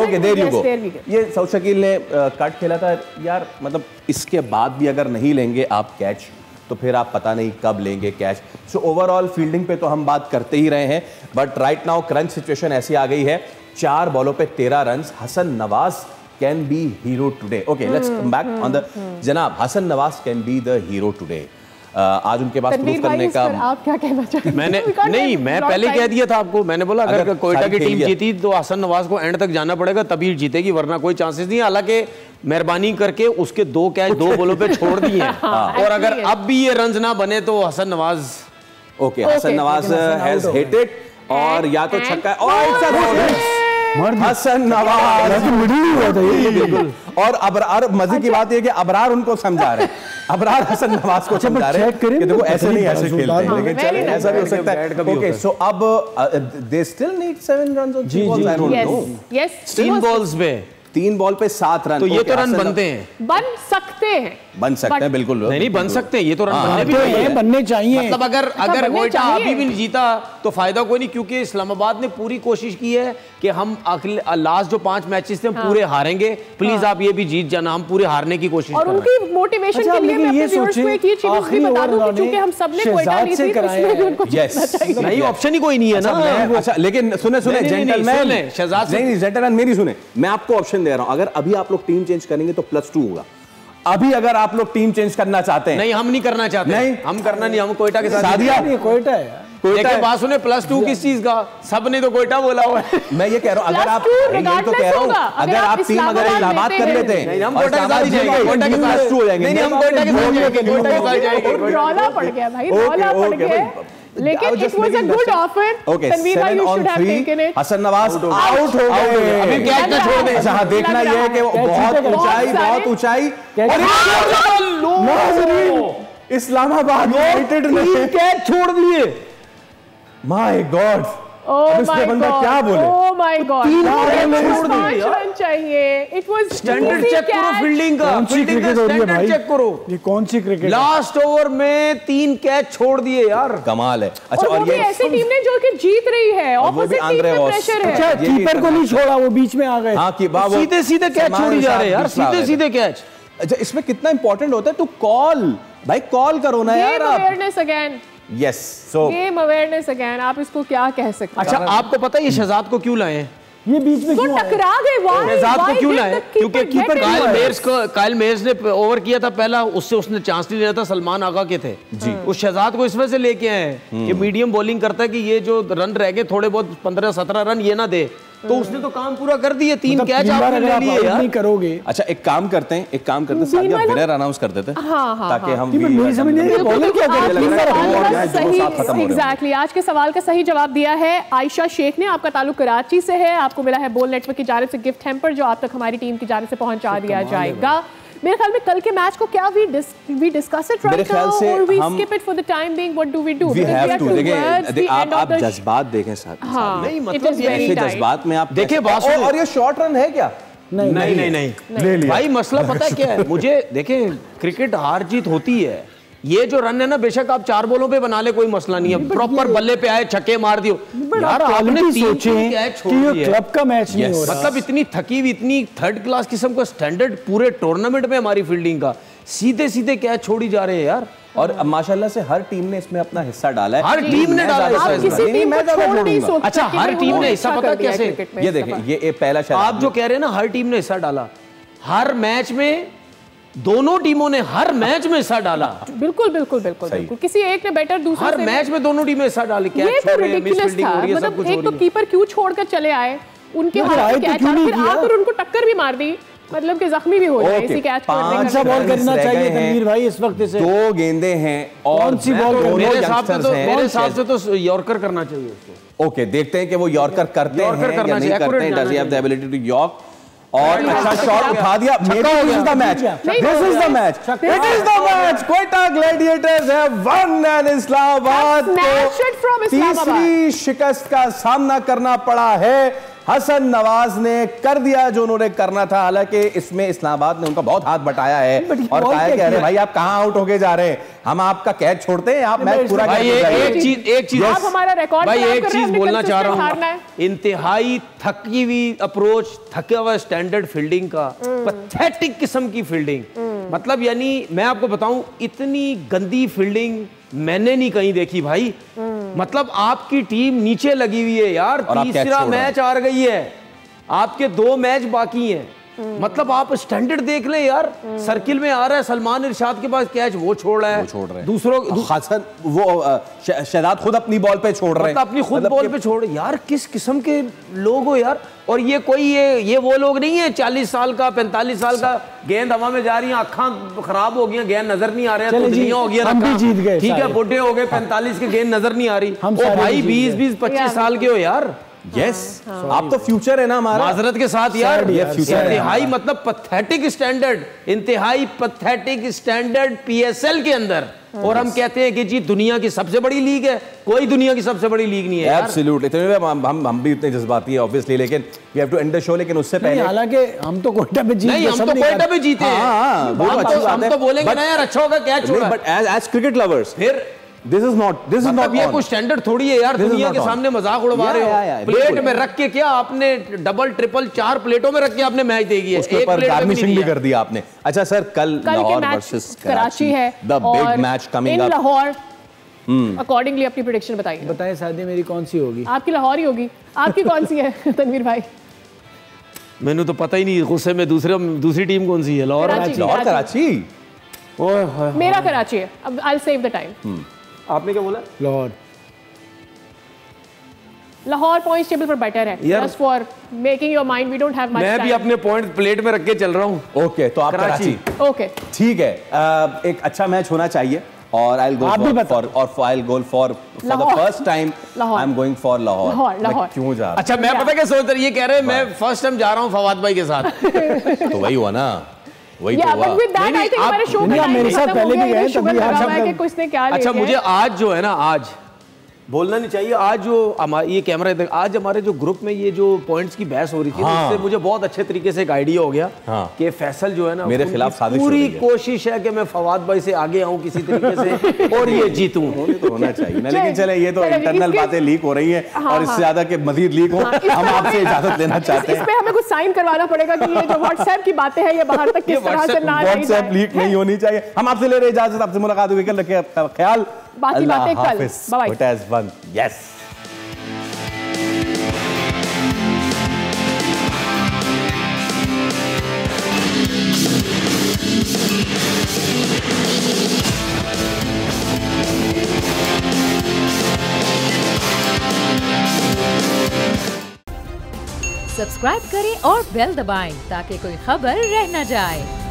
[SPEAKER 2] ओके, देयर यू गो। ये सऊद शकील ने कट खेला था यार, मतलब इसके बाद भी अगर नहीं लेंगे आप कैच तो फिर आप पता नहीं कब लेंगे कैच। सो ओवरऑल फील्डिंग पे तो हम बात करते ही रहे हैं, but right now crunch situation ऐसी आ गई है, 4 बॉलों पे 13 run. Hasan Nawaz can be hero today. Okay let's come back on the जनाब, Hasan Nawaz can be the hero today. आज उनके पास प्रूफ करने का
[SPEAKER 3] आप क्या कहना चाहते हैं?
[SPEAKER 5] मैंने नहीं, मैं पहले कह दिया था आपको, मैंने बोला अगर कोयटा की टीम जीती तो हसन नवाज को एंड तक जाना पड़ेगा, तभी जीतेगी, वरना कोई चांसेस नहीं। हालांकि मेहरबानी करके उसके 2 कैच 2 बॉलों पे छोड़ दिए हैं और अगर अब भी ये रन्स ना बने तो Hasan Nawaz
[SPEAKER 2] okay, Hasan Nawaz has hit it और या तो छक्का और हसन नवाज बिल्कुल। और अबरार, मजे की बात यह कि अबरार उनको समझा रहे हैं, अबरार हसन नवाज को समझा रहे हैं कि देखो ऐसे नहीं, ऐसे खेलते हैं, लेकिन चलिए ऐसा भी हो सकता है। ओके सो अब they still need 7 run on 3 balls. I don't know,
[SPEAKER 3] yes
[SPEAKER 5] 3 balls पे
[SPEAKER 2] 3 बॉल पे 7 रन,
[SPEAKER 5] तो ये तो रन बनते हैं,
[SPEAKER 3] बन सकते हैं
[SPEAKER 2] बिल्कुल
[SPEAKER 5] नहीं बन सकते, ये तो रन
[SPEAKER 4] बनने चाहिए।
[SPEAKER 5] मतलब अगर कोयटा अभी भी नहीं जीता तो फायदा कोई नहीं, क्योंकि इस्लामाबाद ने पूरी कोशिश की है कि हम लास्ट जो 5 मैचेस थे पूरे हारेंगे, प्लीज आप ये भी जीत जाना, हम पूरे हारने की कोशिश
[SPEAKER 3] और उनकी मोटिवेशन के लिए मैं अपने व्यूअर्स को एक ये चीज भी बता दूं कि चूंकि हम सबने कोयटा नहीं थी, इसमें भी उनको जीतना चाहिए।
[SPEAKER 5] नहीं, ऑप्शन ही कोई नहीं है ना।
[SPEAKER 2] अच्छा लेकिन सुने जेंटलमैन, शहजाद नहीं जेंटलमैन मेरी सुने, मैं आपको ऑप्शन दे रहा हूं, अगर अभी आप लोग टीम चेंज करेंगे तो +2 होगा। अभी अगर आप लोग टीम चेंज करना चाहते हैं,
[SPEAKER 5] नहीं हम नहीं करना चाहते, नहीं हम करना नहीं, हम कोयटा के साथ
[SPEAKER 2] सादिया
[SPEAKER 4] कोयटा है।
[SPEAKER 5] लेकिन बात सुने, +2 किस चीज का? सबने तो कोयटा बोला हुआ है।
[SPEAKER 2] मैं ये कह रहा हूं, अगर आप यही तो कह रहा हूं, अगर आप टीम अगर इलाहाबाद कर लेते हैं,
[SPEAKER 5] हम कोयटा के साथ ही जाएंगे, कोयटा के साथ
[SPEAKER 2] हो जाएंगे।
[SPEAKER 5] नहीं हम कोयटा के साथ जाएंगे, कोयटा के साथ जाएंगे।
[SPEAKER 3] रौला पड़ गया भाई, रौला पड़ गया, लेकिन it was a good offer. Tanveer भाई, you should have taken it.
[SPEAKER 2] Hasan Nawaz out हो गए,
[SPEAKER 5] अभी कैच ना छोड़ दे।
[SPEAKER 2] हाँ, देखना ये है कि बहुत ऊंचाई इस्लामाबाद यूनाइटेड ने
[SPEAKER 5] कैच छोड़ दिए।
[SPEAKER 2] माय गॉड, इसमें बंदा क्या बोले?
[SPEAKER 3] Oh my God,
[SPEAKER 5] 5
[SPEAKER 3] रन चाहिए। It was
[SPEAKER 5] स्टैंडर्ड चेक करो फील्डिंग का, फील्डिंग का स्टैंडर्ड चेक करो।
[SPEAKER 4] ये कौन सी क्रिकेट?
[SPEAKER 5] लास्ट ओवर में 3 कैच छोड़ दिए यार,
[SPEAKER 2] कमाल है। अच्छा
[SPEAKER 3] और ये ऐसी टीम ने जो कि जीत रही है, ऑपोजिट टीम पे प्रेशर है।
[SPEAKER 4] अच्छा कीपर को नहीं छोड़ा, वो बीच में आ गए।
[SPEAKER 2] हाँ,
[SPEAKER 5] सीधे सीधे कैच छोड़ी जा रहे हैं यार, सीधे सीधे कैच।
[SPEAKER 2] अच्छा इसमें कितना इंपॉर्टेंट होता है, तू कॉल भाई, कॉल करो ना यार।
[SPEAKER 3] अवेयरनेस अगेन,
[SPEAKER 2] यस, सो
[SPEAKER 3] गेम अवेयरनेस अगेन, आप इसको क्या कह सकते हैं?
[SPEAKER 5] अच्छा आपको पता है ये शहजाद को क्यों लाए हैं?
[SPEAKER 4] ये बीच में क्यों
[SPEAKER 3] टकरा गए?
[SPEAKER 5] शहजाद को क्यों लाए? क्योंकि कीपर काइल मेयर्स ने ओवर किया था पहला, उससे उसने चांस नहीं लिया था, सलमान आगा के थे जी। उस शहजाद को इस वजह से लेके आए हैं, ये मीडियम बॉलिंग करता है कि ये जो रन रह गए थोड़े बहुत 15-17 रन ये ना दे, तो उसने तो काम पूरा कर दिया। 3 कैच आपने ले लिए यार।
[SPEAKER 4] नहीं करोगे।
[SPEAKER 2] अच्छा एक काम करते हैं सादिया विनर अनाउंस कर देते हैं ताकि हम
[SPEAKER 3] एग्जैक्टली। आज के सवाल का सही जवाब दिया है आयशा शेख ने। आपका ताल्लुक कराची से है, आपको मिला है बोल नेटवर्क की जानिब से गिफ्ट हैम्पर जो आप तक हमारी टीम की जानिब से पहुंचा दिया जाएगा। मेरे ख्याल में कल के मैच को क्या we discuss it right now or we skip it for the time being? What do we do?
[SPEAKER 2] We have to. देखिए आप जज्बात देखें साथ।
[SPEAKER 5] नहीं मतलब
[SPEAKER 2] ऐसे जज्बात में आप
[SPEAKER 5] देखिए
[SPEAKER 2] और ये शॉर्ट रन है क्या?
[SPEAKER 5] नहीं ले लिया भाई। मसला पता है क्या है मुझे? देखें क्रिकेट हार जीत होती है, ये जो रन है ना बेशक आप 4 बॉलों पे बना ले कोई मसला नहीं है, प्रॉपर बल्ले पे आए छक्के मार दियो यार। आपने 3 कैच छोड़ दिए,
[SPEAKER 4] क्लब का मैच नहीं हो रहा।
[SPEAKER 5] मतलब इतनी थकी हुई, इतनी थर्ड क्लास किस्म का स्टैंडर्ड पूरे टूर्नामेंट में हमारी फील्डिंग का, सीधे कैच छोड़ी जा रहे हैं यार।
[SPEAKER 2] और माशाल्लाह से हर टीम ने इसमें अपना हिस्सा डाला है।
[SPEAKER 5] हर टीम ने डाला हिस्सा। अच्छा हर टीम ने हिस्सा, पता कैसे?
[SPEAKER 2] ये देखें ये पहला शर्त
[SPEAKER 5] आप जो कह रहे हैं ना हर टीम ने हिस्सा डाला, हर मैच में दोनों टीमों ने हर मैच में हिस्सा डाला।
[SPEAKER 3] बिल्कुल। किसी एक ने बेटर, दूसरे
[SPEAKER 5] हर मैच में दोनों टीमें हिस्सा डाली।
[SPEAKER 3] ये तो रिडिकुलस था। मतलब एक तो कीपर क्यों छोड़कर चले आए, उनके हाथ कैच फिर आकर उनको टक्कर भी मार दी, मतलब कि जख्मी भी हो जाए इसी कैच पर।
[SPEAKER 4] 5 बॉल करना चाहिए तनवीर भाई इस वक्त से।
[SPEAKER 2] 2 गेंदें हैं और
[SPEAKER 4] कौन सी बॉल?
[SPEAKER 5] मेरे हिसाब से तो यॉर्कर करना चाहिए उसको।
[SPEAKER 2] ओके देखते हैं कि वो यॉर्कर करते हैं या नहीं करते हैं। Does he have the ability to york? और अच्छा शॉट उठा दिया। This is the match, it is the match. Quetta gladiators have won and Islamabad को तीसरी शिकस्त का सामना करना पड़ा है। हसन नवाज ने कर दिया जो उन्होंने करना था, हालांकि इसमें इस्लामाबाद ने उनका बहुत हाथ बटाया है और कहा है कि अरे भाई आप कहां आउट होके जा रहे हैं, हम आपका कैच छोड़ते हैं, आप मैच पूरा
[SPEAKER 5] भाई। एक चीज
[SPEAKER 3] आप हमारा रिकॉर्ड
[SPEAKER 5] भाई एक चीज बोलना चाह रहा हूं, इंतहाई थकी हुई अप्रोच, थका हुआ स्टैंडर्ड फील्डिंग का, पैथेटिक किस्म की फील्डिंग। मतलब यानी मैं आपको बताऊं इतनी गंदी फील्डिंग मैंने नहीं कहीं देखी भाई। मतलब आपकी टीम नीचे लगी हुई है यार, तीसरा मैच हार गई है, आपके 2 मैच बाकी हैं। मतलब आप स्टैंडर्ड देख ले यार, सर्किल में आ रहा है सलमान इरशाद के पास कैच, वो छोड़ रहा है, दूसरों
[SPEAKER 2] हसन वो शहजाद खुद अपनी बॉल पे छोड़ रहे हैं,
[SPEAKER 5] अपनी खुद बॉल पे छोड़। यार किस किस्म के लोग हो यार। और ये कोई ये वो लोग नहीं है 40 साल का 45 साल का, गेंद हवा में जा रही है, आंखें खराब हो गई, गेंद नजर नहीं आ रहे हैं, हो गया ठीक है, बुढ़े हो गए 45 के, गेंद नजर नहीं आ रही। ओ भाई 20-25 साल के हो यार।
[SPEAKER 2] यस आप तो फ्यूचर है ना हमारा,
[SPEAKER 5] माजरत के साथ यार। इंतहाई मतलब पैथेटिक स्टैंडर्ड, इंतहाई पैथेटिक स्टैंडर्ड PSL के अंदर। और हम कहते हैं कि जी दुनिया की सबसे बड़ी लीग है, कोई दुनिया की सबसे बड़ी लीग नहीं है।
[SPEAKER 2] एब्सोल्युटली। हम भी इतने जज्बाती हैं ऑब्वियसली, लेकिन we have to end the show. लेकिन उससे पहले
[SPEAKER 4] हालांकि हम तो कोयटा पे जीते,
[SPEAKER 5] नहीं हम तो कोयटा पे जीते हैं, हम तो बोलेंगे ना यार अच्छा होगा क्या छोड़ा,
[SPEAKER 2] बट एज क्रिकेट लवर्स फिर दिस इज नॉट
[SPEAKER 5] ये कोई स्टैंडर्ड थोड़ी है यार। दुनिया के सामने मजाक उड़वा रहे हो। प्लेट में रख के क्या आपने डबल ट्रिपल 4 प्लेटों में रख के आपने मैच दे दिया,
[SPEAKER 2] उसके ऊपर गार्निशिंग भी कर दिया आपने। अच्छा सर कल लाहौर वर्सेस कराची है, the big match coming up in
[SPEAKER 3] Lahore. Accordingly अपनी प्रेडिक्शन बताइए।
[SPEAKER 4] बताएं सादिया मेरी कौन सी होगी?
[SPEAKER 3] आपकी लाहौर ही होगी। आपकी कौन सी है तनवीर भाई?
[SPEAKER 5] मैंने तो पता ही नहीं, गुस्से में दूसरी टीम कौन सी है? लाहौर
[SPEAKER 2] कराची।
[SPEAKER 3] मेरा कराची है। अब I will save the time.
[SPEAKER 5] आपने क्या बोला?
[SPEAKER 3] लाहौर पॉइंट्स टेबल पर बेटर है। Just for making your mind, we don't have much time.
[SPEAKER 5] मैं भी अपने पॉइंट प्लेट में रख के चल रहा हूं।
[SPEAKER 2] ओके तो आप कराची।
[SPEAKER 3] ओके ठीक
[SPEAKER 2] है। एक अच्छा मैच होना चाहिए और I will go for the first time I am going for Lahore. क्यों जा रहा?
[SPEAKER 5] अच्छा मैं पता क्या सोच रहा, ये कह रहे हैं मैं फर्स्ट टाइम जा रहा हूं फवाद भाई के साथ।
[SPEAKER 2] तो वही हुआ ना, वही तो हुआ।
[SPEAKER 3] हमारे शो में
[SPEAKER 4] मेरे साथ पहले भी गए तभी
[SPEAKER 5] अच्छा मुझे आज जो है ना, आज बोलना नहीं चाहिए, आज जो ये कैमरा आज हमारे जो ग्रुप में ये जो पॉइंट्स की बहस हो रही थी, उससे मुझे बहुत अच्छे तरीके से एक आइडिया हो गया कि फैसल जो है ना
[SPEAKER 2] मेरे खिलाफ साजिश
[SPEAKER 5] पूरी कोशिश है कि मैं फवाद भाई से आगे आऊं किसी तरीके से और ये जीतूं।
[SPEAKER 2] तो होना चाहिए ना, लेकिन चले ये तो इंटरनल बातें लीक हो रही हैं और इससे ज्यादा के मजीद लीक हो, हम आपसे इजाजत लेना चाहते हैं।
[SPEAKER 3] इस पे हमें कुछ साइन करवाना पड़ेगा कि ये जो व्हाट्सएप की बातें हैं ये बाहर तक किस तरह से ना जाए।
[SPEAKER 2] व्हाट्सएप लीक नहीं होनी चाहिए। हम आपसे ले रहे इजाजत, आपसे मुलाकात हुई, कल रखिए अपना ख्याल,
[SPEAKER 3] बाकी बातें कल। Bye bye.
[SPEAKER 2] It has won. Yes.
[SPEAKER 1] Subscribe करें और बेल दबाएं ताकि कोई खबर रह न जाए।